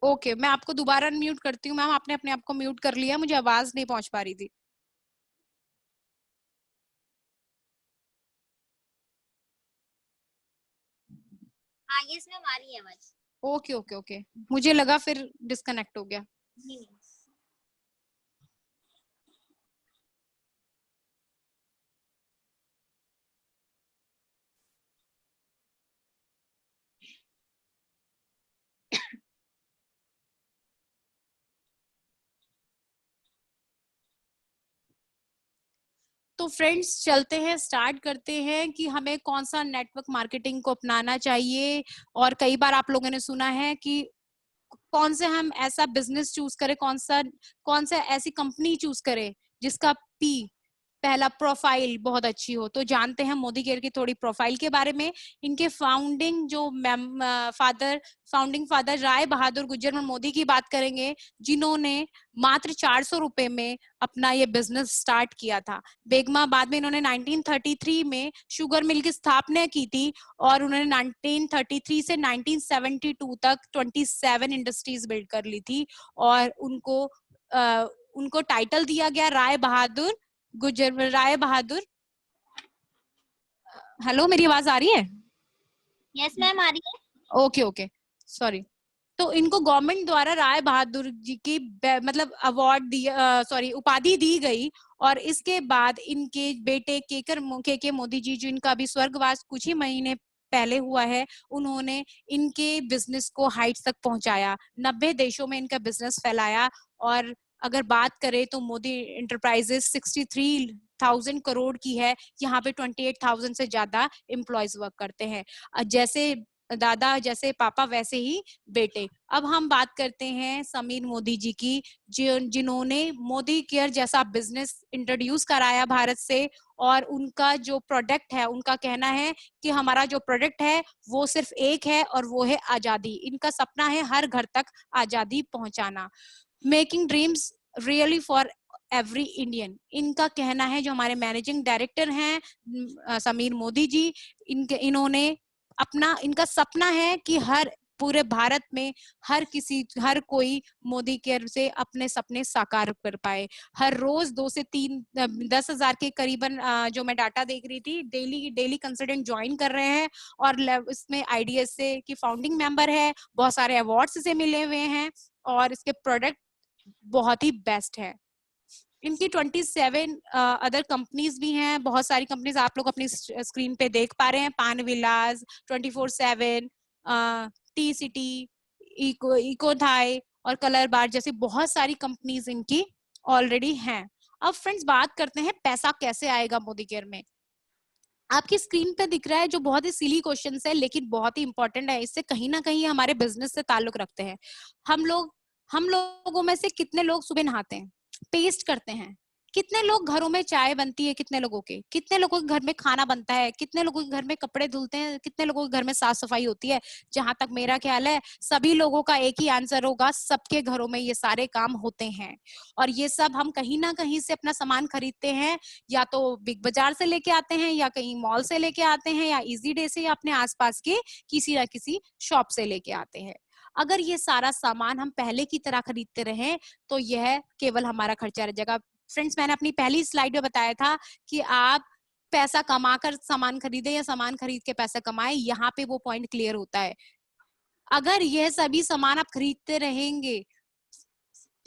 Okay, मैं आपको दोबारा अनम्यूट करती हूँ मैम, आपने अपने आप को म्यूट कर लिया, मुझे आवाज नहीं पहुंच पा रही थी।
हाँ यस मैम, आ रही है आवाज।
ओके ओके ओके, मुझे लगा फिर डिस्कनेक्ट हो गया।
नहीं।
तो फ्रेंड्स चलते हैं, स्टार्ट करते हैं कि हमें कौन सा नेटवर्क मार्केटिंग को अपनाना चाहिए। और कई बार आप लोगों ने सुना है कि कौन से हम ऐसा बिजनेस चूज करें, कौन सा ऐसी कंपनी चूज करें जिसका पी, पहला प्रोफाइल बहुत अच्छी हो। तो जानते हैं मोदी केयर की थोड़ी प्रोफाइल के बारे में। इनके फाउंडिंग फादर राय बहादुर गुजर मोदी की बात करेंगे, जिन्होंने मात्र 400 रुपए में अपना ये बिजनेस स्टार्ट किया था। बाद में इन्होंने 1933 में शुगर मिल की स्थापना की थी और उन्होंने 1933 से 1972 तक 27 इंडस्ट्रीज बिल्ड कर ली थी। और उनको टाइटल दिया गया राय बहादुर। हेलो, मेरी आवाज आ रही है?
यस मैम, आ रही है।
Okay okay, sorry. तो इनको गवर्नमेंट द्वारा राय बहादुर जी की मतलब अवार्ड दिया, सॉरी उपाधि दी गई। और इसके बाद इनके बेटे के मोदी जी, जिनका भी स्वर्गवास कुछ ही महीने पहले हुआ है, उन्होंने इनके बिजनेस को हाइट्स तक पहुंचाया, 90 देशों में इनका बिजनेस फैलाया। और अगर बात करें तो मोदी इंटरप्राइजेस 63,000 करोड़ की है, यहाँ पे 28,000 से ज्यादा एम्प्लॉयज वर्क करते हैं। जैसे दादा जैसे पापा वैसे ही बेटे। अब हम बात करते हैं समीर मोदी जी की, जिन्होंने मोदी केयर जैसा बिजनेस इंट्रोड्यूस कराया भारत से। और उनका जो प्रोडक्ट है, उनका कहना है कि हमारा जो प्रोडक्ट है वो सिर्फ एक है और वो है आजादी। इनका सपना है हर घर तक आजादी पहुंचाना, making dreams really for every Indian. इनका कहना है, जो हमारे मैनेजिंग डायरेक्टर हैं समीर मोदी जी, इन्होंने इनका सपना है कि हर पूरे भारत में हर कोई मोदी केयर से अपने सपने साकार कर पाए। हर रोज 2 से 3 10,000 के करीबन जो मैं डाटा देख रही थी, डेली कंसल्टेंट ज्वाइन कर रहे हैं। और इसमें IDS से की फाउंडिंग मेंबर है, बहुत सारे अवार्ड्स से मिले हुए हैं और इसके प्रोडक्ट बहुत ही बेस्ट है। इनकी 27 अदर कंपनीज भी हैं, बहुत सारी कंपनीज आप लोग अपनी स्क्रीन पे देख पा रहे हैं। पान विलास, 24/7, टी सिटी, इको थाई और कलर बार जैसी बहुत सारी कंपनीज इनकी ऑलरेडी हैं। अब फ्रेंड्स बात करते हैं पैसा कैसे आएगा मोदी केयर में। आपकी स्क्रीन पे दिख रहा है जो बहुत ही सिली क्वेश्चन है, लेकिन बहुत ही इंपॉर्टेंट है। इससे कहीं ना कहीं हमारे बिजनेस से ताल्लुक रखते हैं। हम लोगों में से कितने लोग सुबह नहाते हैं, पेस्ट करते हैं? कितने लोग घरों में चाय बनती है, कितने लोगों के घर में खाना बनता है, कितने लोगों के घर में कपड़े धुलते हैं, कितने लोगों के घर में साफ सफाई होती है? जहां तक मेरा ख्याल है सभी लोगों का एक ही आंसर होगा, सबके घरों में ये सारे काम होते हैं। और ये सब हम कहीं ना कहीं से अपना सामान खरीदते हैं, या तो बिग बाजार से लेके आते हैं, या कहीं मॉल से लेके आते हैं, या इजी डे से, या अपने आसपास के किसी ना किसी शॉप से लेके आते हैं। अगर ये सारा सामान हम पहले की तरह खरीदते रहे तो यह केवल हमारा खर्चा रह जाएगा। फ्रेंड्स, मैंने अपनी पहली स्लाइड में बताया था कि आप पैसा कमाकर सामान खरीदे या सामान खरीद के पैसा कमाए, यहाँ पे वो पॉइंट क्लियर होता है। अगर यह सभी सामान आप खरीदते रहेंगे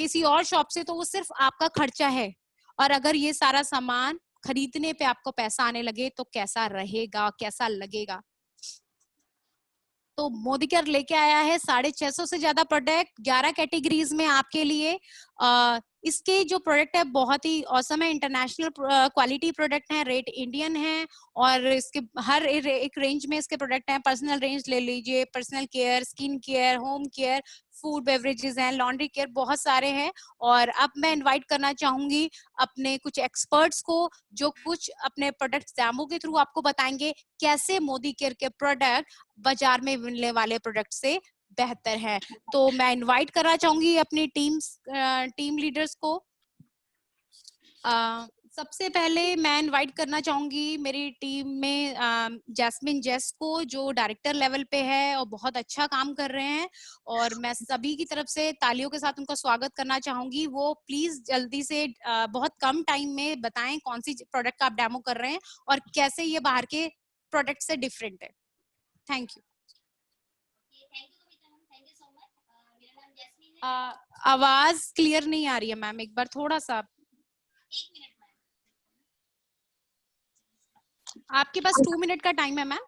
किसी और शॉप से तो वो सिर्फ आपका खर्चा है, और अगर ये सारा सामान खरीदने पे आपको पैसा आने लगे तो कैसा रहेगा, कैसा लगेगा। तो मोदी केयर लेके आया है 650 से ज्यादा प्रोडक्ट 11 कैटेगरीज में आपके लिए। इसके जो प्रोडक्ट है बहुत ही औसम है, इंटरनेशनल क्वालिटी प्रोडक्ट है, रेट इंडियन है, और इसके हर एक रेंज में इसके प्रोडक्ट हैं। पर्सनल रेंज ले लीजिए, personal care, skin care, home care, food beverages हैं, लॉन्ड्री केयर, बहुत सारे हैं। और अब मैं इनवाइट करना चाहूंगी अपने कुछ एक्सपर्ट्स को, जो कुछ अपने प्रोडक्ट डेमो के थ्रू आपको बताएंगे कैसे मोदी केयर के प्रोडक्ट बाजार में मिलने वाले प्रोडक्ट से बेहतर है। तो मैं इनवाइट करना चाहूंगी अपनी टीम लीडर्स को। सबसे पहले मैं इनवाइट करना चाहूंगी मेरी टीम में जैस्मिन जेस को, जो डायरेक्टर लेवल पे है और बहुत अच्छा काम कर रहे हैं, और मैं सभी की तरफ से तालियों के साथ उनका स्वागत करना चाहूंगी। वो प्लीज जल्दी से बहुत कम टाइम में बताएं कौन सी प्रोडक्ट का आप डेमो कर रहे हैं और कैसे ये बाहर के प्रोडक्ट से डिफरेंट है। Thank you. आवाज क्लियर नहीं आ रही है मैम, एक बार थोड़ा सा।
1 मिनट मैम,
आपके पास 2 मिनट का टाइम है मैम।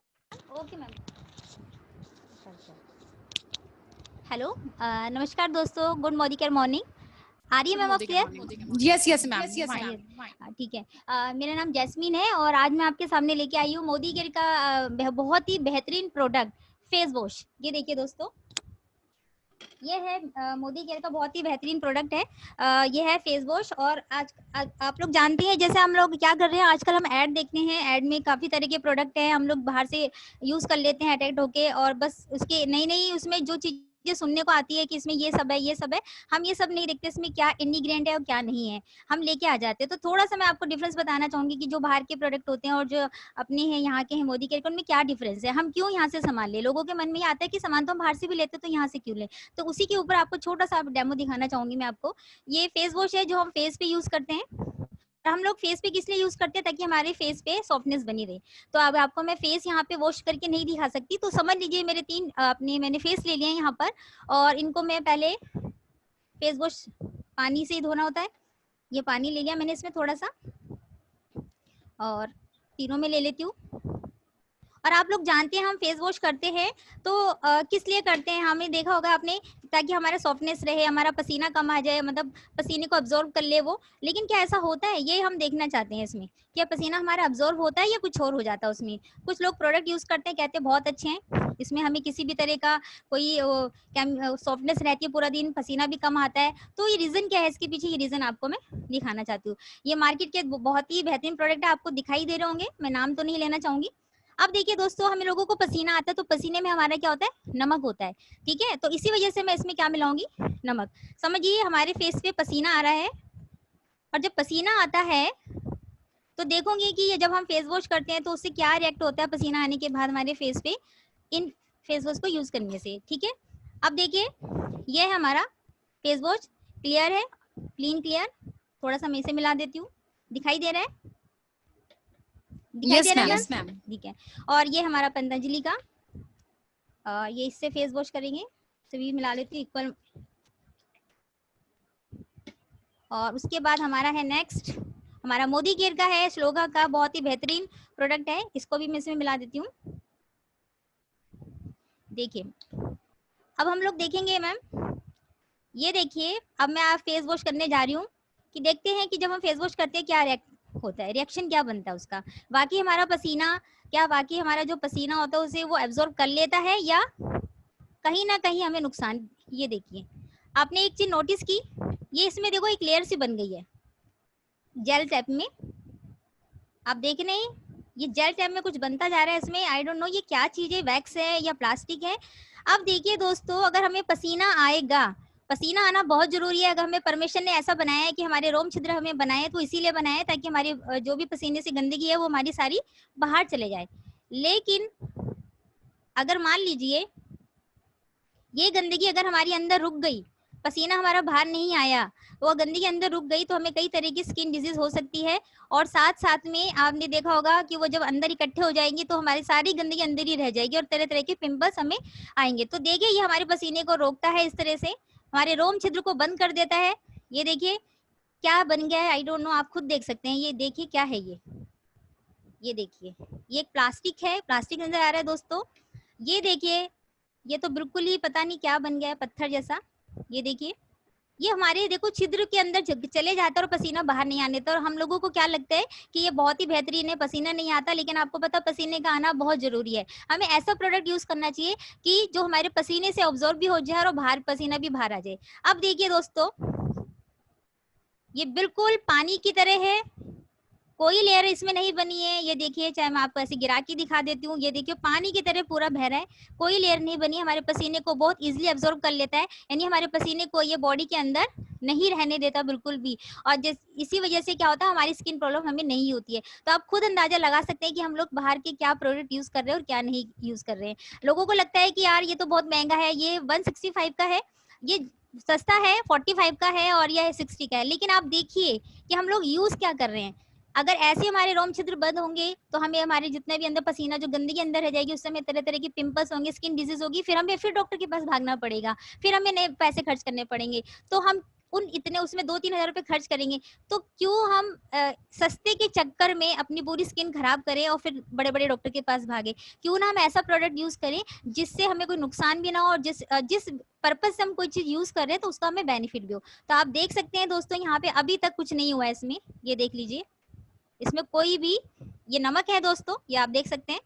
Okay ma'am. हेलो, नमस्कार दोस्तों, गुड मोदी केयर मॉर्निंग। आ रही है मैम आप क्लियर?
यस यस मैम,
ठीक है। मेरा नाम जैस्मीन है और आज मैं आपके सामने लेके आई हूँ मोदी केयर का बहुत ही बेहतरीन प्रोडक्ट फेस वॉश। ये देखिए दोस्तों, ये है मोदी केयर का बहुत ही बेहतरीन प्रोडक्ट है। ये है फेस वॉश। और आज आप लोग जानते हैं, जैसे हम लोग क्या कर रहे हैं आजकल, हम ऐड देखते हैं, ऐड में काफ़ी तरह के प्रोडक्ट हैं, हम लोग बाहर से यूज़ कर लेते हैं अटैक्ट होके, और बस उसके नई नई उसमें जो चीज़ सुनने को आती है कि इसमें ये सब है, ये सब है, हम ये सब नहीं देखते इसमें क्या इंग्रेडिएंट है और क्या नहीं है, हम लेके आ जाते हैं। तो थोड़ा सा मैं आपको डिफरेंस बताना चाहूँगी कि जो बाहर के प्रोडक्ट होते हैं और जो अपने हैं यहाँ के हैं मोदी केयर के, उनमें क्या डिफरेंस है, हम क्यों यहाँ से सामान ले। लोगों के मन में ये आता है कि सामान तो हम बाहर से भी लेते तो यहाँ से क्यों ले। तो उसी के ऊपर आपको छोटा सा डेमो दिखाना चाहूंगी मैं आपको। ये फेस वॉश है जो हम फेस पे यूज करते हैं। हम लोग फेस पे किस लिए यूज करते हैं, ताकि हमारे फेस पे सॉफ्टनेस बनी रहे। तो अब आपको मैं फेस यहाँ पे वॉश करके नहीं दिखा सकती, तो समझ लीजिए मेरे मैंने फेस ले लिया है यहाँ पर, और इनको मैं पहले फेस वॉश पानी से ही धोना होता है। ये पानी ले लिया मैंने इसमें थोड़ा सा, और तीनों में ले लेती हूँ। और आप लोग जानते हैं हम फेस वॉश करते हैं तो किस लिए करते हैं, हमें देखा होगा आपने, ताकि हमारा सॉफ्टनेस रहे, हमारा पसीना कम आ जाए, मतलब पसीने को अब्जॉर्व कर ले वो। लेकिन क्या ऐसा होता है, ये हम देखना चाहते हैं इसमें, क्या पसीना हमारा अब्जॉर्व होता है या कुछ और हो जाता है उसमें। कुछ लोग प्रोडक्ट यूज़ करते हैं, कहते हैं बहुत अच्छे हैं, इसमें हमें किसी भी तरह का कोई सॉफ्टनेस रहती है, पूरा दिन पसीना भी कम आता है। तो ये रीज़न क्या है इसके पीछे, ये रीज़न आपको मैं दिखाना चाहती हूँ। ये मार्केट के बहुत ही बेहतरीन प्रोडक्ट है, आपको दिखाई दे रहे होंगे, मैं नाम तो नहीं लेना चाहूँगी। अब देखिए दोस्तों, हमें लोगों को पसीना आता है, तो पसीने में हमारा क्या होता है, नमक होता है, ठीक है। तो इसी वजह से मैं इसमें क्या मिलाऊंगी, नमक। समझिए हमारे फेस पे पसीना आ रहा है, और जब पसीना आता है तो देखोगे कि ये जब हम फेस वॉश करते हैं तो उससे क्या रिएक्ट होता है पसीना आने के बाद हमारे फेस पे, इन फेस वॉश को यूज करने से, ठीक है। अब देखिए ये है हमारा फेस वॉश, क्लियर है, क्लीन क्लियर। थोड़ा सा मैं इसे मिला देती हूँ, दिखाई दे रहा है,
यस मैम,
ठीक है। और ये हमारा पतंजलि का, ये इससे फेस वॉश करेंगे, सभी मिला लेती हूँ इक्वल। और उसके बाद हमारा है नेक्स्ट, हमारा मोदी केयर का है, श्लोका का, बहुत ही बेहतरीन प्रोडक्ट है, इसको भी मैं इसमें मिला देती हूँ। देखिए अब हम लोग देखेंगे मैम, ये देखिए अब मैं आप फेस वॉश करने जा रही हूँ, कि देखते हैं कि जब हम फेस वॉश करते हैं क्या होता है, रिएक्शन क्या बनता है उसका। बाकी हमारा पसीना, क्या बाकी हमारा जो पसीना होता है उसे वो एब्जॉर्ब कर लेता है, या कहीं ना कहीं हमें नुकसान। ये देखिए आपने एक चीज नोटिस की, ये इसमें देखो एक लेयर सी बन गई है जेल टाइप में, आप देख रहे हैं ये जेल टाइप में कुछ बनता जा रहा है इसमें। आई डोंट नो ये क्या चीज है, वैक्स है या प्लास्टिक है। अब देखिए दोस्तों, अगर हमें पसीना आएगा, पसीना आना बहुत जरूरी है। अगर हमें परमेश्वर ने ऐसा बनाया है कि हमारे रोम छिद्र हमें बनाए, तो इसीलिए बनाया है ताकि हमारी जो भी पसीने से गंदगी है वो हमारी सारी बाहर चले जाए। लेकिन अगर मान लीजिए ये गंदगी अगर हमारी अंदर रुक गई, पसीना हमारा बाहर नहीं आया, वो गंदगी अंदर रुक गई, तो हमें कई तरह की स्किन डिजीज हो सकती है। और साथ साथ में आपने देखा होगा कि वो जब अंदर इकट्ठे हो जाएंगी तो हमारी सारी गंदगी अंदर ही रह जाएगी और तरह तरह के पिंपल्स हमें आएंगे। तो देखिए ये हमारे पसीने को रोकता है इस तरह से, हमारे रोम छिद्र को बंद कर देता है। ये देखिए क्या बन गया है, आई डोंट नो, आप खुद देख सकते हैं। ये देखिए क्या है ये देखिए, ये एक प्लास्टिक है, प्लास्टिक नजर आ रहा है दोस्तों। ये देखिए, ये तो बिल्कुल ही पता नहीं क्या बन गया है, पत्थर जैसा। ये देखिए, ये हमारे देखो छिद्र के अंदर चले जाता है और पसीना बाहर नहीं आने देता। और हम लोगों को क्या लगता है कि ये बहुत ही बेहतरीन है, पसीना नहीं आता, लेकिन आपको पता पसीने का आना बहुत जरूरी है। हमें ऐसा प्रोडक्ट यूज करना चाहिए कि जो हमारे पसीने से ऑब्जॉर्ब भी हो जाए और बाहर पसीना भी बाहर आ जाए। अब देखिए दोस्तों, ये बिल्कुल पानी की तरह है, कोई लेयर इसमें नहीं बनी है। ये देखिए, चाहे मैं आपको ऐसे गिरा के दिखा देती हूँ, ये देखिए पानी की तरह पूरा बह रहा है, कोई लेयर नहीं बनी। हमारे पसीने को बहुत इजीली अब्सॉर्ब कर लेता है, यानी हमारे पसीने को ये बॉडी के अंदर नहीं रहने देता बिल्कुल भी। और इसी वजह से क्या होता है, हमारी स्किन प्रॉब्लम हमें नहीं होती है। तो आप खुद अंदाजा लगा सकते हैं कि हम लोग बाहर के क्या प्रोडक्ट यूज कर रहे हैं और क्या नहीं यूज कर रहे हैं। लोगों को लगता है कि यार ये तो बहुत महंगा है, ये 165 का है, ये सस्ता है 45 का है, और यह 60 का है। लेकिन आप देखिए कि हम लोग यूज क्या कर रहे हैं। अगर ऐसे हमारे रोम छिद्र बंद होंगे तो हमें हमारे जितने भी अंदर पसीना जो गंदगी अंदर रह जाएगी, उससे हमें तरह तरह की पिंपल्स होंगे, स्किन डिजीज होगी, फिर हमें फिर डॉक्टर के पास भागना पड़ेगा, फिर हमें नए पैसे खर्च करने पड़ेंगे। तो हम उन इतने उसमें 2-3 हजार रुपए खर्च करेंगे, तो क्यों हम सस्ते के चक्कर में अपनी पूरी स्किन खराब करें और फिर बड़े बड़े डॉक्टर के पास भागे। क्यों ना हम ऐसा प्रोडक्ट यूज करें जिससे हमें कोई नुकसान भी ना हो, और जिस पर्पज से हम कोई चीज यूज कर रहे हैं तो उसका हमें बेनिफिट भी हो। तो आप देख सकते हैं दोस्तों, यहाँ पे अभी तक कुछ नहीं हुआ है इसमें, ये देख लीजिए, इसमें कोई भी, ये नमक है दोस्तों, ये आप देख सकते हैं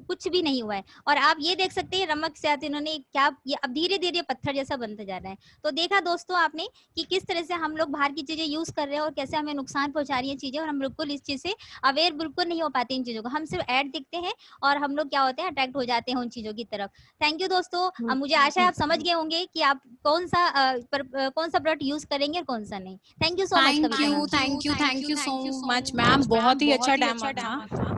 कुछ भी नहीं हुआ है। और आप ये देख सकते हैं नमक से इन्होंने क्या, ये अब धीरे धीरे पत्थर जैसा बनता जा रहा है। तो देखा दोस्तों आपने कि किस तरह से हम लोग बाहर की चीजें यूज कर रहे हैं और कैसे हमें नुकसान पहुंचा रही है चीजें, और हम बिल्कुल इस चीज से अवेयर बिल्कुल नहीं हो पाते इन चीजों को। हम सिर्फ ऐड देखते हैं और हम लोग क्या होते हैं, अट्रैक्ट हो जाते हैं उन चीजों की तरफ। थैंक यू दोस्तों। अब मुझे आशा है आप समझ गए होंगे कि आप कौन सा प्रोडक्ट यूज करेंगे और कौन सा नहीं। Thank you so much.
Thank you so much ma'am, बहुत ही अच्छा डेमो था।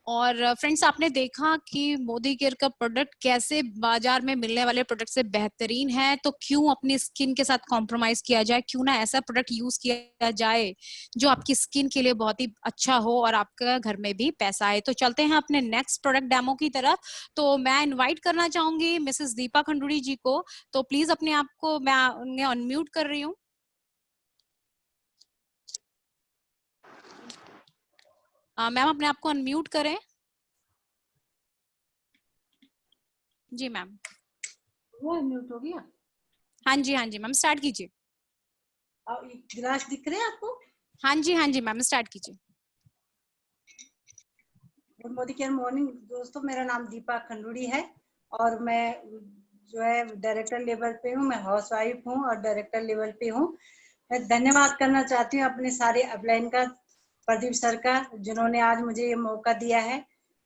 और फ्रेंड्स, आपने देखा कि मोदी केयर का प्रोडक्ट कैसे बाजार में मिलने वाले प्रोडक्ट से बेहतरीन है, तो क्यों अपनी स्किन के साथ कॉम्प्रोमाइज किया जाए, क्यों ना ऐसा प्रोडक्ट यूज किया जाए जो आपकी स्किन के लिए बहुत ही अच्छा हो और आपका घर में भी पैसा आए। तो चलते हैं अपने नेक्स्ट प्रोडक्ट डेमो की तरफ। तो मैं इनवाइट करना चाहूंगी मिसेस दीपा खंडूड़ी जी को। तो प्लीज अपने आप को मैं अनम्यूट कर रही हूँ। मैम अपने आप को अनम्यूट करें। जी मैम।
वो म्यूट हो गया।
हाँ जी मैम, स्टार्ट कीजिए।
गिलास दिख रहे हैं आपको?
हाँ जी मैम, स्टार्ट कीजिए।
गुड मोदी केयर मॉर्निंग दोस्तों, मेरा नाम दीपा खंडूड़ी है और मैं जो है डायरेक्टर लेवल पे हूँ। मैं हाउस वाइफ हूँ और डायरेक्टर लेवल पे हूँ। मैं धन्यवाद करना चाहती हूँ अपने सारे अपलाइन का, प्रदीप सर का, जिन्होंने आज मुझे ये मौका दिया है,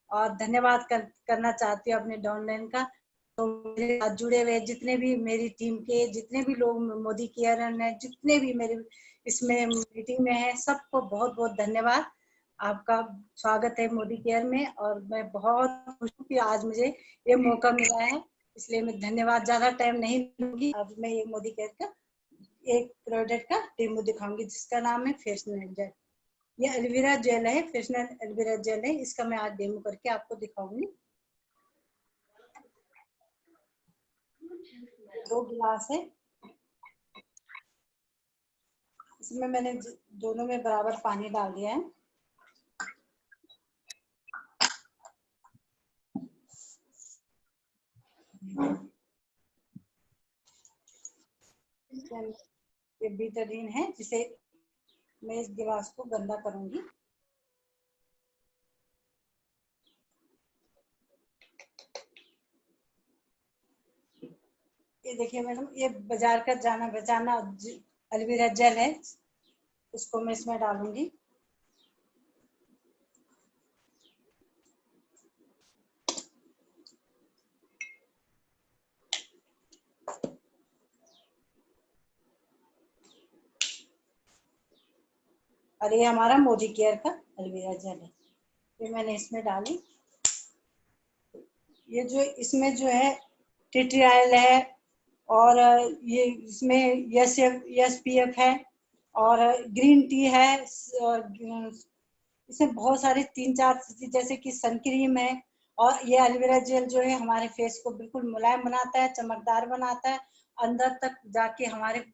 और धन्यवाद करना चाहती हूँ अपने डाउनलाइन का। तो मेरे साथ जुड़े हुए जितने भी मेरी टीम के जितने भी लोग मोदी केयर है, जितने भी मेरे इसमें मीटिंग में है, सबको बहुत बहुत धन्यवाद। आपका स्वागत है मोदी केयर में, और मैं बहुत खुश हूँ कि आज मुझे ये मौका मिला है, इसलिए मैं धन्यवाद, ज्यादा टाइम नहीं लूंगी। अब मैं ये मोदी केयर का एक प्रोडक्ट का डेमो दिखाऊंगी जिसका नाम है फ्रेशनर जेल। ये एलोवेरा जेल है, फ्रेशनर एलोवेरा जेल है, इसका मैं आज डेमो करके आपको दिखाऊंगी। 2 गिलास है, इसमें मैंने दोनों में बराबर पानी डाल दिया है। ये बीटाडीन है जिसे मैं इस गिलास को गंदा करूंगी। ये देखिए मैडम, ये बाजार का जाना बचाना एलोवेरा जेल है, इसको मैं इसमें डालूंगी। और ये हमारा मोदी केयर का एलोवेरा जेल है, ये मैंने इसमें डाली। ये जो इसमें जो है टी ट्री ऑयल है, और ये इसमें SPF है, और ग्रीन टी है, और इसमें बहुत सारी 3-4 जैसे कि सन क्रीम है। और ये एलोवेरा जेल जो है हमारे फेस को बिल्कुल मुलायम बनाता है, चमकदार बनाता है, अंदर तक जाके हमारे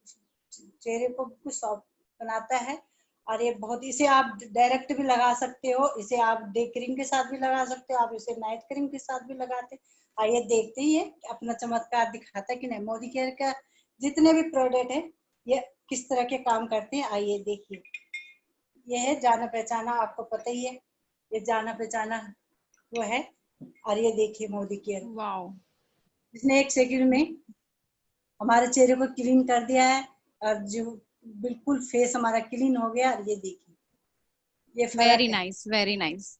चेहरे को बिल्कुल सॉफ्ट बनाता है। और ये बहुत, इसे आप डायरेक्ट भी लगा सकते हो, इसे आप डे क्रीम के साथ भी लगा सकते हो, आप इसे नाइट क्रीम के साथ भी लगाते। आइए देखते ही है अपना चमत्कार दिखाता है कि नहीं। मोदी केयर का जितने भी प्रोडक्ट है ये किस तरह के काम करते हैं, आइए देखिए। ये है जाना पहचाना, आपको पता ही है, ये जाना पहचाना वो है। और ये देखिए मोदी केयर,
वाओ,
इसने 1 सेकंड में हमारे चेहरे को क्लीन कर दिया है और जो बिल्कुल फेस हमारा क्लीन हो गया। और ये देखिए, ये फर्क
वेरी
है।
Nice, very nice,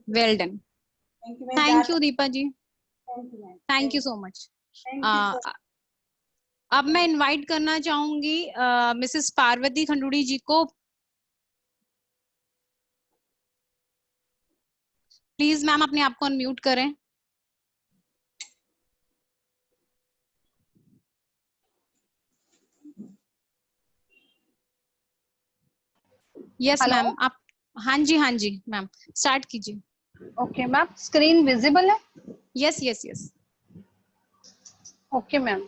well done.
Thank you. मैं
thank you Deepa ji,
thank you ma'am,
thank you so much.
Thank you so.
अब मैं इनवाइट करना चाहूंगी मिसेस पार्वती खंडूड़ी जी को। प्लीज मैम अपने आप को अनम्यूट करें। Yes
hello.
मैम, आप, हाँ जी मैम, स्टार्ट कीजिए।
ओके मैम, स्क्रीन विजिबल है?
Yes yes yes.
Okay ma'am.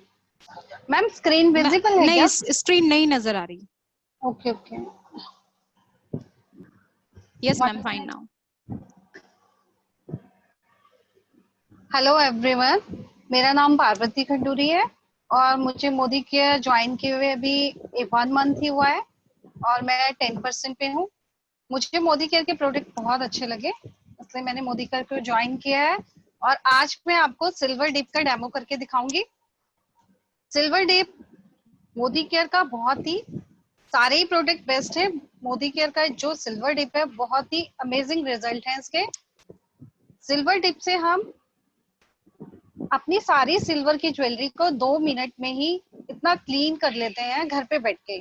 Ma'am screen visible है
नहीं,
क्या?
स्क्रीन नहीं नजर आ रही।
Okay okay.
Yes ma'am, fine now.
Hello everyone, मेरा नाम पार्वती खंडूरी है और मुझे मोदी केयर ज्वाइन किए हुए अभी 1 मंथ ही हुआ है और मैं 10% पे हूँ। मुझे मोदी केयर के प्रोडक्ट बहुत अच्छे लगे, इसलिए मैंने मोदी केयर को ज्वाइन किया है। और आज मैं आपको सिल्वर डिप का डेमो करके दिखाऊंगी। सिल्वर डिप मोदी केयर का बहुत ही, सारे ही प्रोडक्ट बेस्ट है। मोदी केयर का जो सिल्वर डिप है बहुत ही अमेजिंग रिजल्ट है इसके। सिल्वर डिप से हम अपनी सारी सिल्वर की ज्वेलरी को 2 मिनट में ही इतना क्लीन कर लेते हैं घर पे बैठ के।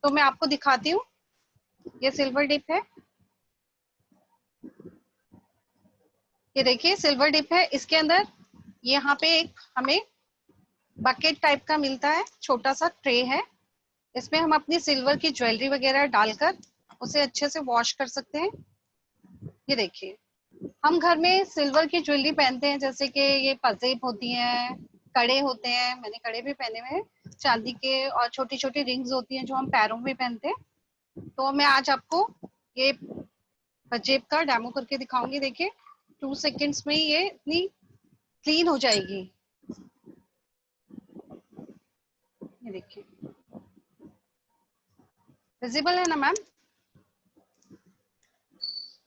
तो मैं आपको दिखाती हूँ, ये सिल्वर डिप है, ये देखिए सिल्वर डिप है। इसके अंदर यहाँ पे एक हमें बकेट टाइप का मिलता है, छोटा सा ट्रे है, इसमें हम अपनी सिल्वर की ज्वेलरी वगैरह डालकर उसे अच्छे से वॉश कर सकते हैं। ये देखिए, हम घर में सिल्वर की ज्वेलरी पहनते हैं, जैसे कि ये पजेब होती हैं, कड़े होते हैं, मैंने कड़े भी पहने हुए हैं चांदी के, और छोटी छोटी रिंग्स होती हैं जो हम पैरों में पहनते हैं। तो मैं आज आपको ये पजेब का डेमो करके दिखाऊंगी। देखिए 2 सेकेंड्स में ये इतनी क्लीन हो जाएगी। ये देखिए, विजिबल है ना मैम?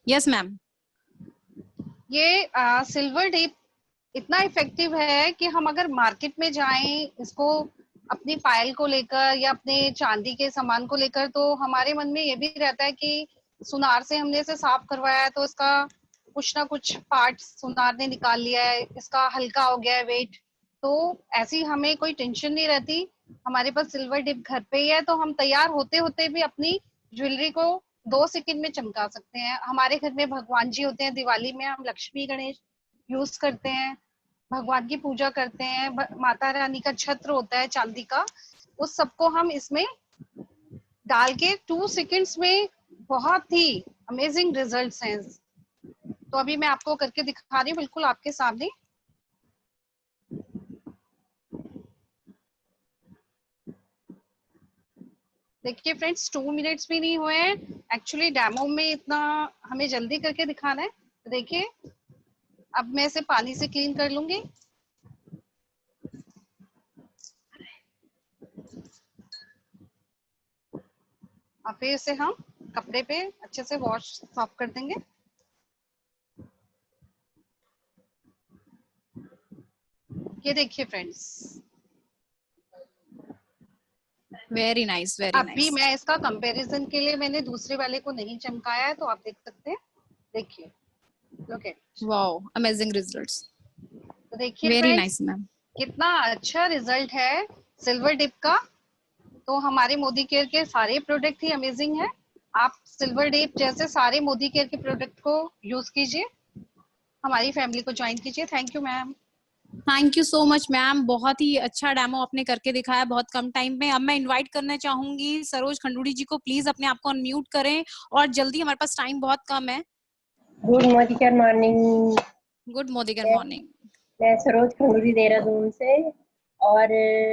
Yes ma'am.
ये सिल्वर डिप इतना इफेक्टिव है कि हम अगर मार्केट में जाएं इसको अपनी पायल को लेकर या अपने चांदी के सामान को लेकर, तो हमारे मन में ये भी रहता है कि सुनार से हमने इसे साफ करवाया है तो इसका कुछ ना कुछ पार्ट सुनार ने निकाल लिया है, इसका हल्का हो गया है वेट। तो ऐसी हमें कोई टेंशन नहीं रहती, हमारे पास सिल्वर डिप घर पे ही है, तो हम तैयार होते होते भी अपनी ज्वेलरी को 2 सेकंड में चमका सकते हैं। हमारे घर में भगवान जी होते हैं, दिवाली में हम लक्ष्मी गणेश यूज करते हैं, भगवान की पूजा करते हैं, माता रानी का छत्र होता है चांदी का, उस सबको हम इसमें डाल के 2 सेकंड्स में बहुत ही अमेजिंग रिजल्ट्स हैं। तो अभी मैं आपको करके दिखा रही हूँ बिल्कुल आपके सामने। देखिए फ्रेंड्स, 2 मिनट्स भी नहीं हुए हैं, एक्चुअली डेमो में इतना हमें जल्दी करके दिखाना है। देखिए अब मैं इसे पानी से क्लीन कर लूंगी। और फिर इसे हम कपड़े पे अच्छे से वॉश साफ कर देंगे। ये देखिए फ्रेंड्स,
वेरी नाइस, वेरी
अभी
नाइस।
मैं इसका कंपैरिजन के लिए मैंने दूसरे वाले को नहीं चमकाया है, तो आप देख सकते हैं। देखिए, look at,
wow, amazing results.
तो देखिए
वेरी
फ्रेंड्स
नाइस मैम।
कितना अच्छा रिजल्ट है सिल्वर डिप का। तो हमारे मोदी केयर के सारे प्रोडक्ट ही अमेजिंग है। आप सिल्वर डिप जैसे सारे मोदी केयर के प्रोडक्ट को यूज कीजिए, हमारी फैमिली को ज्वाइन कीजिए। Thank you ma'am.
Thank you so much ma'am, बहुत ही अच्छा डेमो आपने करके दिखाया बहुत कम टाइम में। अब मैं इनवाइट करना चाहूंगी सरोज खंडूड़ी जी को, प्लीज अपने आप को अनम्यूट करें और जल्दी, हमारे पास टाइम बहुत कम है।
Good Modi morning.
Good Modi morning.
मैं सरोज खंडूरी देहरादून से। और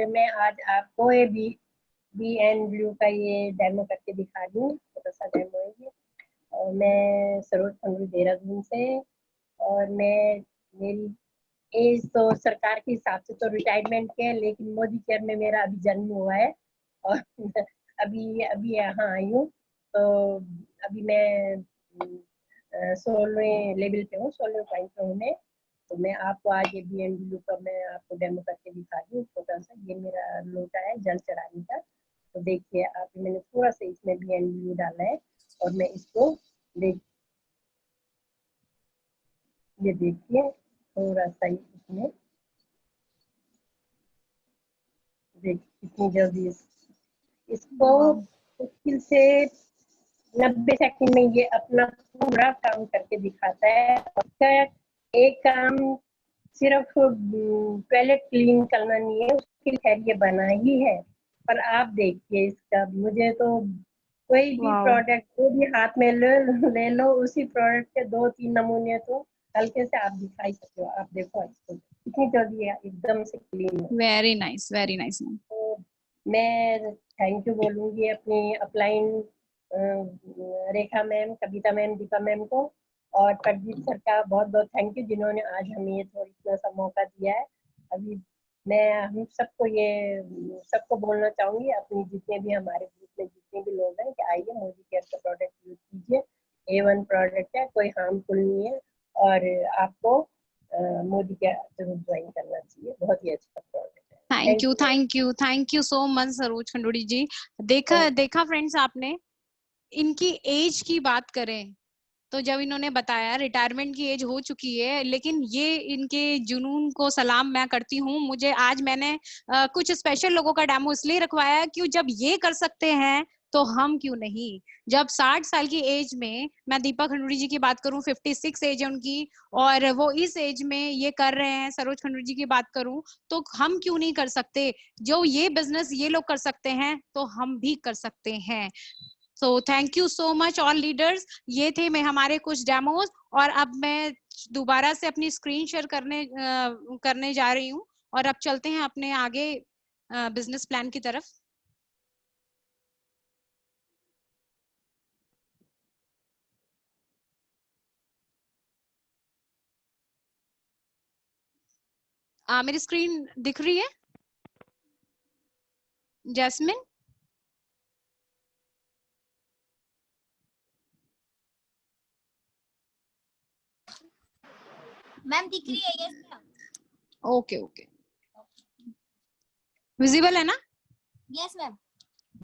मैं आज आपको ये बी एंड ब्लू का ये डेमो करके दिखा रही हूँ, छोटा सा डेमो है ये। और मैं सरोज खंडूड़ी देहरादून से, और मेरी एज तो सरकार के हिसाब से तो रिटायरमेंट के है, लेकिन मोदी केयर में मेरा अभी जन्म हुआ है और अभी यहाँ आई हूँ। तो अभी मैं 16वें लेवल पे हूँ, 16वें पॉइंट पे हूँ मैं। तो मैं आपको आज ये BNW का मैं आपको डेमो करके दिखा रही हूँ। छोटा सा ये मेरा लोटा है जल चढ़ाने का। तो देखिए आप, मैंने थोड़ा सा इसमें BNW डाला है और मैं इसको ये देखिए थोड़ा सा इसमें कितनी जल्दी इसको मुश्किल से 90 सेकंड में ये अपना पूरा काम करके दिखाता है। उसका एक काम सिर्फ टॉयलेट क्लीन करना नहीं है, उसके लिए ये बना ही है। पर आप देखिए इसका, मुझे तो कोई भी प्रोडक्ट को भी हाथ में ले लो, उसी प्रोडक्ट के 2-3 नमूने तो हल्के से आप दिखाई सकते हो। आप देखो इसको कितनी जल्दी है, एकदम से क्लीन है।
Very nice, very nice.
तो मैं थैंक यू बोलूंगी अपनी अपलाइन रेखा मैम, कविता मैम, दीपा मैम को, और प्रदीप सर का बहुत बहुत थैंक यू, जिन्होंने आज हमें ये थोड़ा इतना सा मौका दिया है। अभी मैं हम सबको बोलना चाहूंगी, अपनी जितने भी हमारे ग्रुप में जितने भी लोग हैं, कि आइए मोदी केयर का प्रोडक्ट यूज कीजिए। A1 प्रोडक्ट है, कोई हार्मफुल नहीं है, और आपको मोदी केयर जरूर ज्वाइन करना चाहिए। बहुत ही अच्छा प्रोडक्ट है।
Thank you so much Saroj Khanduri ji. देखा फ्रेंड्स, आपने इनकी एज की बात करें तो जब इन्होंने बताया रिटायरमेंट की एज हो चुकी है, लेकिन ये इनके जुनून को सलाम मैं करती हूँ। मुझे आज मैंने कुछ स्पेशल लोगों का डेमो इसलिए रखवाया कि जब ये कर सकते हैं तो हम क्यों नहीं। जब 60 साल की एज में, मैं दीपा खंडूड़ी जी की बात करूं 56 एज है उनकी, और वो इस एज में ये कर रहे हैं, सरोज खंडूड़ी जी की बात करूं तो हम क्यों नहीं कर सकते। जो ये बिजनेस ये लोग कर सकते हैं तो हम भी कर सकते हैं। So thank you so much all leaders. ये थे मैं हमारे कुछ डेमोज, और अब मैं दोबारा से अपनी स्क्रीन शेयर करने जा रही हूँ, और अब चलते हैं अपने आगे बिजनेस प्लान की तरफ। मेरी स्क्रीन दिख रही है जैस्मिन?
मैम दिख रही है, यस मैम।
ओके विजिबल है ना?
Yes ma'am.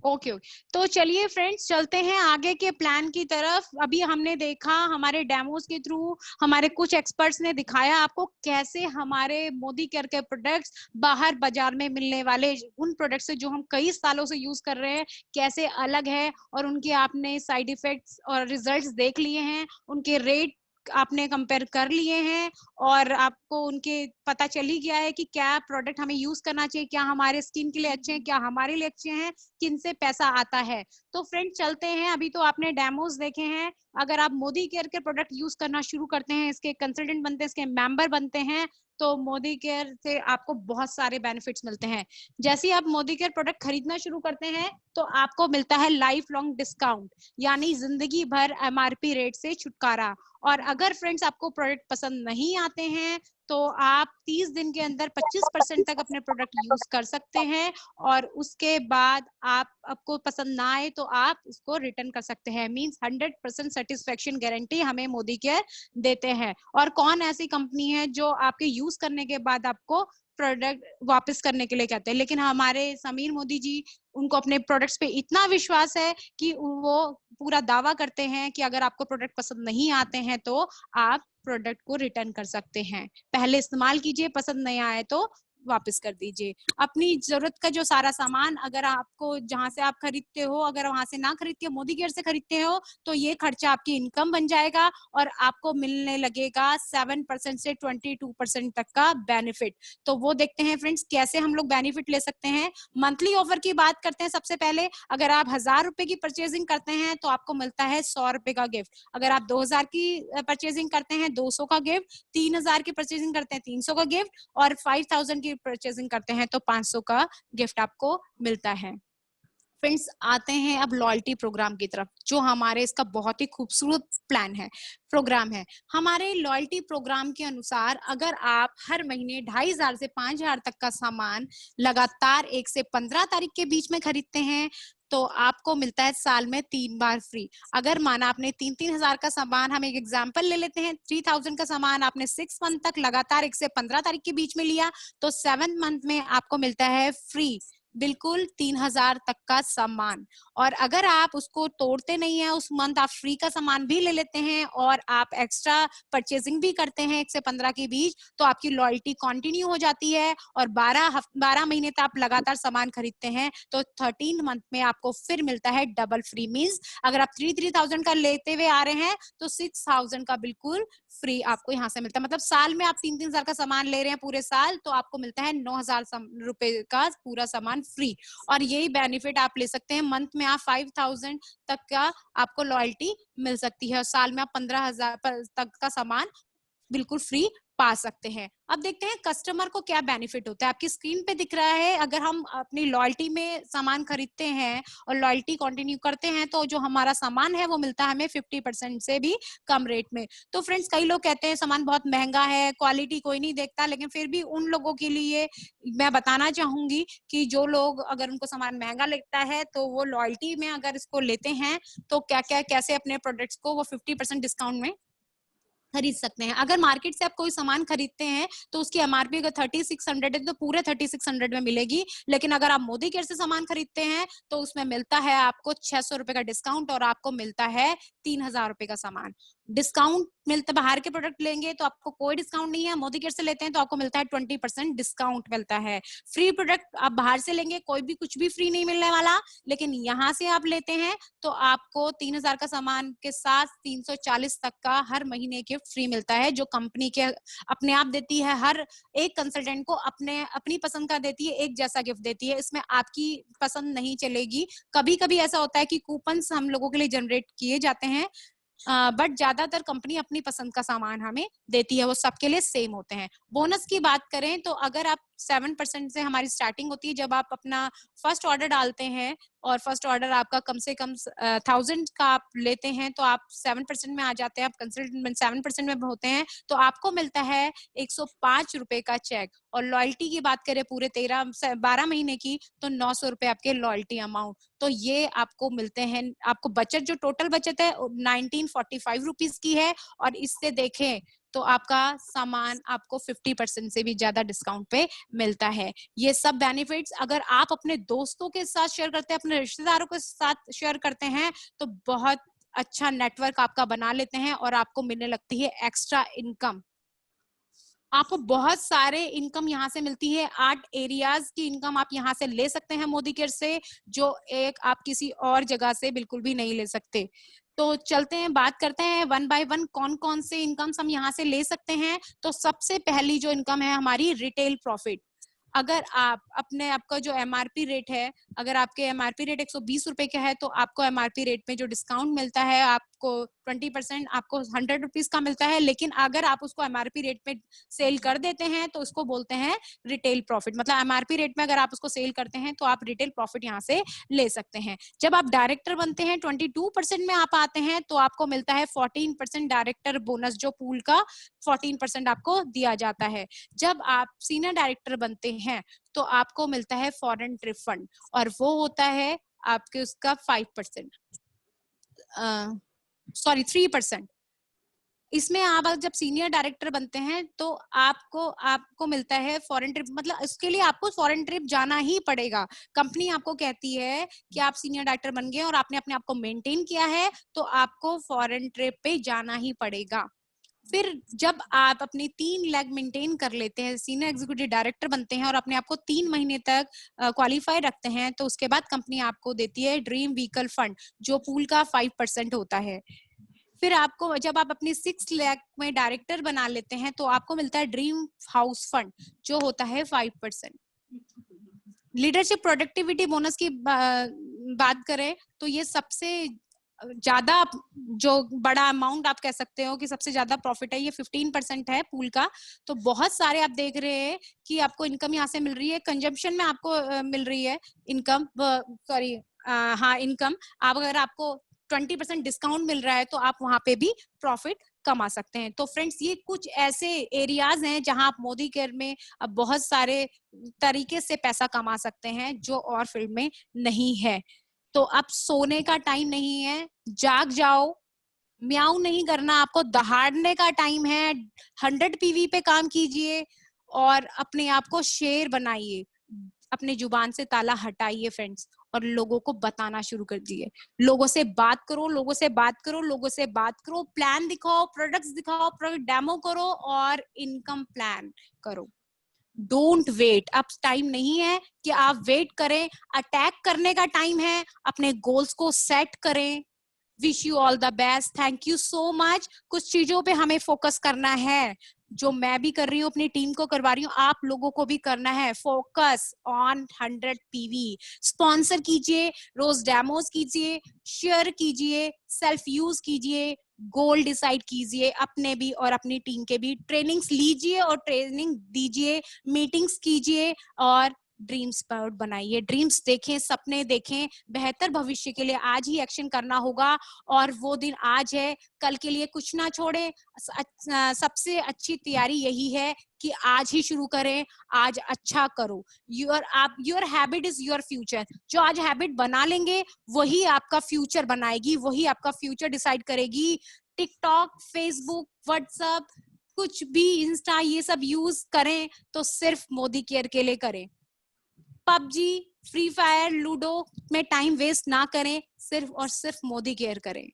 ओके। तो चलिए फ्रेंड्स, चलते हैं आगे के प्लान की तरफ। अभी हमने देखा हमारे डेमोस के थ्रू, हमारे कुछ एक्सपर्ट्स ने दिखाया आपको कैसे हमारे मोदी केयर के प्रोडक्ट्स बाहर बाजार में मिलने वाले उन प्रोडक्ट्स से जो हम कई सालों से यूज कर रहे हैं कैसे अलग है, और उनके आपने साइड इफेक्ट्स और रिजल्ट्स देख लिए हैं, उनके रेट आपने कंपेयर कर लिए हैं, और आपको उनके पता चल ही गया है कि क्या प्रोडक्ट हमें यूज करना चाहिए, क्या हमारे स्किन के लिए अच्छे हैं, क्या हमारे लिए अच्छे हैं, किन से पैसा आता है। तो फ्रेंड चलते हैं, अभी तो आपने डेमोज देखे हैं। अगर आप मोदी केयर के प्रोडक्ट यूज करना शुरू करते हैं, इसके कंसल्टेंट बनते हैं, इसके मेंबर बनते हैं, तो मोदी केयर से आपको बहुत सारे बेनिफिट्स मिलते हैं। जैसे ही आप मोदी केयर प्रोडक्ट खरीदना शुरू करते हैं तो आपको मिलता है लाइफ लॉन्ग डिस्काउंट, यानी जिंदगी भर MRP रेट से छुटकारा। और अगर फ्रेंड्स आपको प्रोडक्ट पसंद नहीं आते हैं तो आप 30 दिन के अंदर 25% तक अपने प्रोडक्ट यूज कर सकते हैं, और उसके बाद आपको पसंद ना आए तो आप उसको रिटर्न कर सकते हैं। मींस 100% सेटिस्फेक्शन गारंटी हमें मोदी केयर देते हैं। और कौन ऐसी कंपनी है जो आपके यूज करने के बाद आपको प्रोडक्ट वापस करने के लिए कहते हैं। लेकिन हमारे समीर मोदी जी, उनको अपने प्रोडक्ट्स पे इतना विश्वास है कि वो पूरा दावा करते हैं कि अगर आपको प्रोडक्ट पसंद नहीं आते हैं तो आप प्रोडक्ट को रिटर्न कर सकते हैं। पहले इस्तेमाल कीजिए, पसंद नहीं आए तो वापस कर दीजिए। अपनी जरूरत का जो सारा सामान, अगर आपको जहां से आप खरीदते हो, अगर वहां से ना खरीद के मोदी केयर से खरीदते हो तो ये खर्चा आपकी इनकम बन जाएगा, और आपको मिलने लगेगा 7% से 22% तक का बेनिफिट। तो वो देखते हैं फ्रेंड्स कैसे हम लोग बेनिफिट ले सकते हैं। मंथली ऑफर की बात करते हैं। सबसे पहले अगर आप 1000 रुपए की परचेजिंग करते हैं तो आपको मिलता है 100 रुपए का गिफ्ट। अगर आप 2000 की परचेजिंग करते हैं 200 का गिफ्ट, 3000 की परचेजिंग करते हैं 300 का गिफ्ट, और 5000 की की परचेजिंग करते हैं तो 500 का गिफ्ट आपको मिलता है। फ्रेंड्स, आते हैं अब लॉयल्टी प्रोग्राम की तरफ, जो हमारे इसका बहुत ही खूबसूरत प्लान है, प्रोग्राम है। हमारे लॉयल्टी प्रोग्राम के अनुसार अगर आप हर महीने 2500 से 5000 तक का सामान लगातार 1 से 15 तारीख के बीच में खरीदते हैं तो आपको मिलता है साल में 3 बार फ्री। अगर माना आपने 3-3 हजार का सामान, हम एक एग्जांपल ले लेते हैं, 3000 का सामान आपने 6 मंथ तक लगातार 1 से 15 तारीख के बीच में लिया तो 7 मंथ में आपको मिलता है फ्री बिल्कुल 3000 तक का सामान। और अगर आप उसको तोड़ते नहीं है उस मंथ, आप फ्री का सामान भी ले लेते हैं और आप एक्स्ट्रा परचेजिंग भी करते हैं 1 से 15 के बीच, तो आपकी लॉयल्टी कंटिन्यू हो जाती है और 12 महीने तक आप लगातार सामान खरीदते हैं तो 13 मंथ में आपको फिर मिलता है डबल फ्री। मींस अगर आप 3000 का लेते हुए आ रहे हैं तो 6000 का बिल्कुल फ्री आपको यहाँ से मिलता है। मतलब साल में आप 3-3 हजार का सामान ले रहे हैं पूरे साल तो आपको मिलता है 9000 रुपए का पूरा सामान फ्री। और यही बेनिफिट आप ले सकते हैं, मंथ में आप 5000 तक का आपको लॉयल्टी मिल सकती है और साल में आप 15000 तक का सामान बिल्कुल फ्री पा सकते हैं। अब देखते हैं कस्टमर को क्या बेनिफिट होता है। आपकी स्क्रीन पे दिख रहा है, अगर हम अपनी लॉयल्टी में सामान खरीदते हैं और लॉयल्टी कंटिन्यू करते हैं तो जो हमारा सामान है वो मिलता है हमें 50% से भी कम रेट में। तो फ्रेंड्स, कई लोग कहते हैं सामान बहुत महंगा है, क्वालिटी कोई नहीं देखता, लेकिन फिर भी उन लोगों के लिए मैं बताना चाहूंगी कि जो लोग अगर उनको सामान महंगा लगता है तो वो लॉयल्टी में अगर इसको लेते हैं तो कैसे अपने प्रोडक्ट्स को वो 50% डिस्काउंट में खरीद सकते हैं। अगर मार्केट से आप कोई सामान खरीदते हैं तो उसकी एमआरपी अगर 3600 है तो पूरे 3600 में मिलेगी, लेकिन अगर आप मोदी केयर से सामान खरीदते हैं तो उसमें मिलता है आपको 600 रुपए का डिस्काउंट और आपको मिलता है 3000 रुपए का सामान डिस्काउंट मिलता। बाहर के प्रोडक्ट लेंगे तो आपको कोई डिस्काउंट नहीं है, मोदी केयर से लेते हैं तो आपको मिलता है 20% डिस्काउंट मिलता है। फ्री प्रोडक्ट आप बाहर से लेंगे कोई भी कुछ भी फ्री नहीं मिलने वाला, लेकिन यहाँ से आप लेते हैं तो आपको 3000 का सामान के साथ 340 तक का हर महीने गिफ्ट फ्री मिलता है, जो कंपनी के अपने आप देती है। हर एक कंसल्टेंट को अपनी पसंद का देती है, एक जैसा गिफ्ट देती है, इसमें आपकी पसंद नहीं चलेगी। कभी कभी ऐसा होता है कि कूपन्स हम लोगों के लिए जनरेट किए जाते हैं, बट ज्यादातर कंपनी अपनी पसंद का सामान हमें देती है, वो सबके लिए सेम होते हैं। बोनस की बात करें तो अगर आप 7% से हमारी स्टार्टिंग होती है जब आप अपना फर्स्ट ऑर्डर डालते हैं और फर्स्ट ऑर्डर आपका कम से कम 1000 का आप लेते हैं तो आप 7% में आ जाते हैं, आप कंसल्टेंट 7% में होते हैं तो आपको मिलता है 105 रुपए का चेक। और लॉयल्टी की बात करें पूरे 12 महीने की तो 900 रुपए आपके लॉयल्टी अमाउंट। तो ये आपको मिलते हैं, आपको बचत जो टोटल बचत है 1945 रुपीज की है और इससे देखें तो आपका सामान आपको 50% से भी ज्यादा डिस्काउंट पे मिलता है। ये सब बेनिफिट्स अगर आप अपने दोस्तों के साथ शेयर करते हैं, अपने रिश्तेदारों के साथ शेयर करते हैं तो बहुत अच्छा नेटवर्क आपका बना लेते हैं और आपको मिलने लगती है एक्स्ट्रा इनकम। आपको बहुत सारे इनकम यहाँ से मिलती है, 8 एरियाज की इनकम आप यहाँ से ले सकते हैं मोदी केयर से, जो एक आप किसी और जगह से बिल्कुल भी नहीं ले सकते। तो चलते हैं, बात करते हैं वन बाय वन कौन कौन से इनकम्स हम यहाँ से ले सकते हैं। तो सबसे पहली जो इनकम है हमारी रिटेल प्रॉफिट। अगर आप अपने आपका जो एमआरपी रेट है, अगर आपके एमआरपी रेट 120 रुपए का है तो आपको एमआरपी रेट में जो डिस्काउंट मिलता है आपको 20% आपको 100 रुपीज का मिलता है। लेकिन अगर आप उसको एमआरपी रेट में सेल कर देते हैं तो उसको बोलते हैं रिटेल प्रॉफिट। मतलब एमआरपी रेट में अगर आप उसको सेल करते हैं तो आप रिटेल प्रॉफिट यहाँ से ले सकते हैं। जब आप डायरेक्टर बनते हैं 22% में आप आते हैं तो आपको मिलता है 14% डायरेक्टर बोनस, जो पूल का 14% आपको दिया जाता है। जब आप सीनियर डायरेक्टर बनते हैं तो आपको मिलता है फॉरेन ट्रिप फंड और वो होता है आपके उसका 5%, सॉरी 3%। इसमें आप जब सीनियर डायरेक्टर बनते हैं तो आपको मिलता है फॉरेन ट्रिप, मतलब इसके लिए आपको फॉरेन ट्रिप जाना ही पड़ेगा। कंपनी आपको कहती है कि आप सीनियर डायरेक्टर बन गए और आपने अपने आप को मेंटेन किया है तो आपको फॉरेन ट्रिप पे जाना ही पड़ेगा। फिर जब आप अपनी 3 लेग मेंटेन कर लेते हैं, सीनियर एग्जीक्यूटिव डायरेक्टर बनते हैं और अपने आप को 3 महीने तक क्वालिफाई रखते हैं तो उसके बाद कंपनी आपको देती है ड्रीम व्हीकल फंड, जो पूल का 5% होता है। फिर आपको जब आप अपनी 6 लाख में डायरेक्टर बना लेते हैं तो आपको मिलता है ड्रीम हाउस फंड, जो होता है 5%। लीडरशिप प्रोडक्टिविटी बोनस की बात करें तो ये सबसे ज्यादा जो बड़ा अमाउंट आप कह सकते हो कि सबसे ज्यादा प्रॉफिट है, ये 15% है पूल का। तो बहुत सारे आप देख रहे हैं कि आपको इनकम यहाँ से मिल रही है, कंजम्पशन में आपको मिल रही है इनकम, सॉरी हाँ इनकम। आप अगर आपको 20% डिस्काउंट मिल रहा है तो आप वहां पे भी प्रॉफिट कमा सकते हैं। तो फ्रेंड्स ये कुछ ऐसे एरियाज हैं जहां आप मोदी केयर में अब बहुत सारे तरीके से पैसा कमा सकते हैं जो और फील्ड में नहीं है। तो अब सोने का टाइम नहीं है, जाग जाओ, म्याऊ नहीं करना, आपको दहाड़ने का टाइम है। 100 पीवी पे काम कीजिए और अपने आप को शेर बनाइए, अपने जुबान से ताला हटाइए फ्रेंड्स, और लोगों को बताना शुरू कर दिए। लोगों से बात करो, लोगों से बात करो, लोगों से बात करो, प्लान दिखाओ, प्रोडक्ट्स दिखाओ, प्रोडक्ट डेमो करो और इनकम प्लान करो। डोंट वेट, अब टाइम नहीं है कि आप वेट करें, अटैक करने का टाइम है। अपने गोल्स को सेट करें। Wish you all the best, thank you so much. कुछ चीजों पे हमें फोकस करना है, जो मैं भी कर रही हूँ, अपनी टीम को करवा रही हूँ, आप लोगों को भी करना है। फोकस ऑन 100 पीवी, स्पॉन्सर कीजिए, रोज डेमोज कीजिए, शेयर कीजिए, सेल्फ यूज कीजिए, गोल डिसाइड कीजिए अपने भी और अपनी टीम के भी, ट्रेनिंग्स लीजिए और ट्रेनिंग दीजिए, मीटिंग्स कीजिए और ड्रीम्स पर बनाइए। ड्रीम्स देखें, सपने देखें, बेहतर भविष्य के लिए आज ही एक्शन करना होगा और वो दिन आज है, कल के लिए कुछ ना छोड़ें। सबसे अच्छी तैयारी यही है कि आज ही शुरू करें, आज अच्छा करो। Your habit is your future. जो आज हैबिट बना लेंगे वही आपका फ्यूचर बनाएगी, वही आपका फ्यूचर डिसाइड करेगी। टिकटॉक, फेसबुक, व्हाट्सएप, कुछ भी, इंस्टा, ये सब यूज करें तो सिर्फ मोदी केयर के लिए करें। पबजी, फ्री फायर, लूडो में टाइम वेस्ट ना करें, सिर्फ और सिर्फ मोदी केयर करें।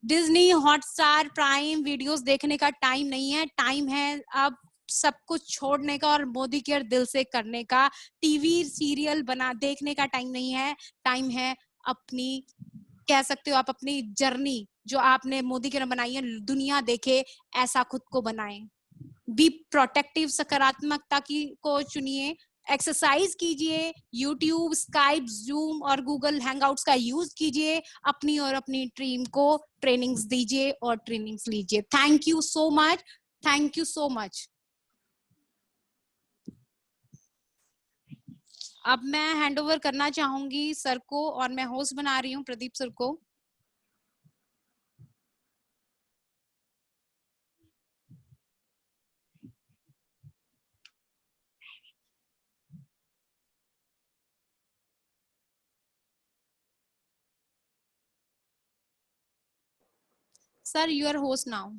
डिज्नी, हॉटस्टार, प्राइम वीडियोस देखने का टाइम नहीं है, टाइम है अब सब कुछ छोड़ने का और मोदी केयर दिल से करने का। टीवी सीरियल बना देखने का टाइम नहीं है, टाइम है अपनी, कह सकते हो आप अपनी जर्नी जो आपने मोदी केयर बनाई है, दुनिया देखे ऐसा खुद को बनाएं। बी प्रोटेक्टिव, सकारात्मकता की को चुनिए, एक्सरसाइज कीजिए, यूट्यूब, स्काइप, जूम और गूगल हैंगआउट्स का यूज कीजिए, अपनी और अपनी टीम को ट्रेनिंग्स दीजिए और ट्रेनिंग्स लीजिए। Thank you so much, thank you so much. अब मैं हैंड ओवर करना चाहूंगी सर को और मैं होस्ट बना रही हूँ प्रदीप सर को। Sir, you are host now.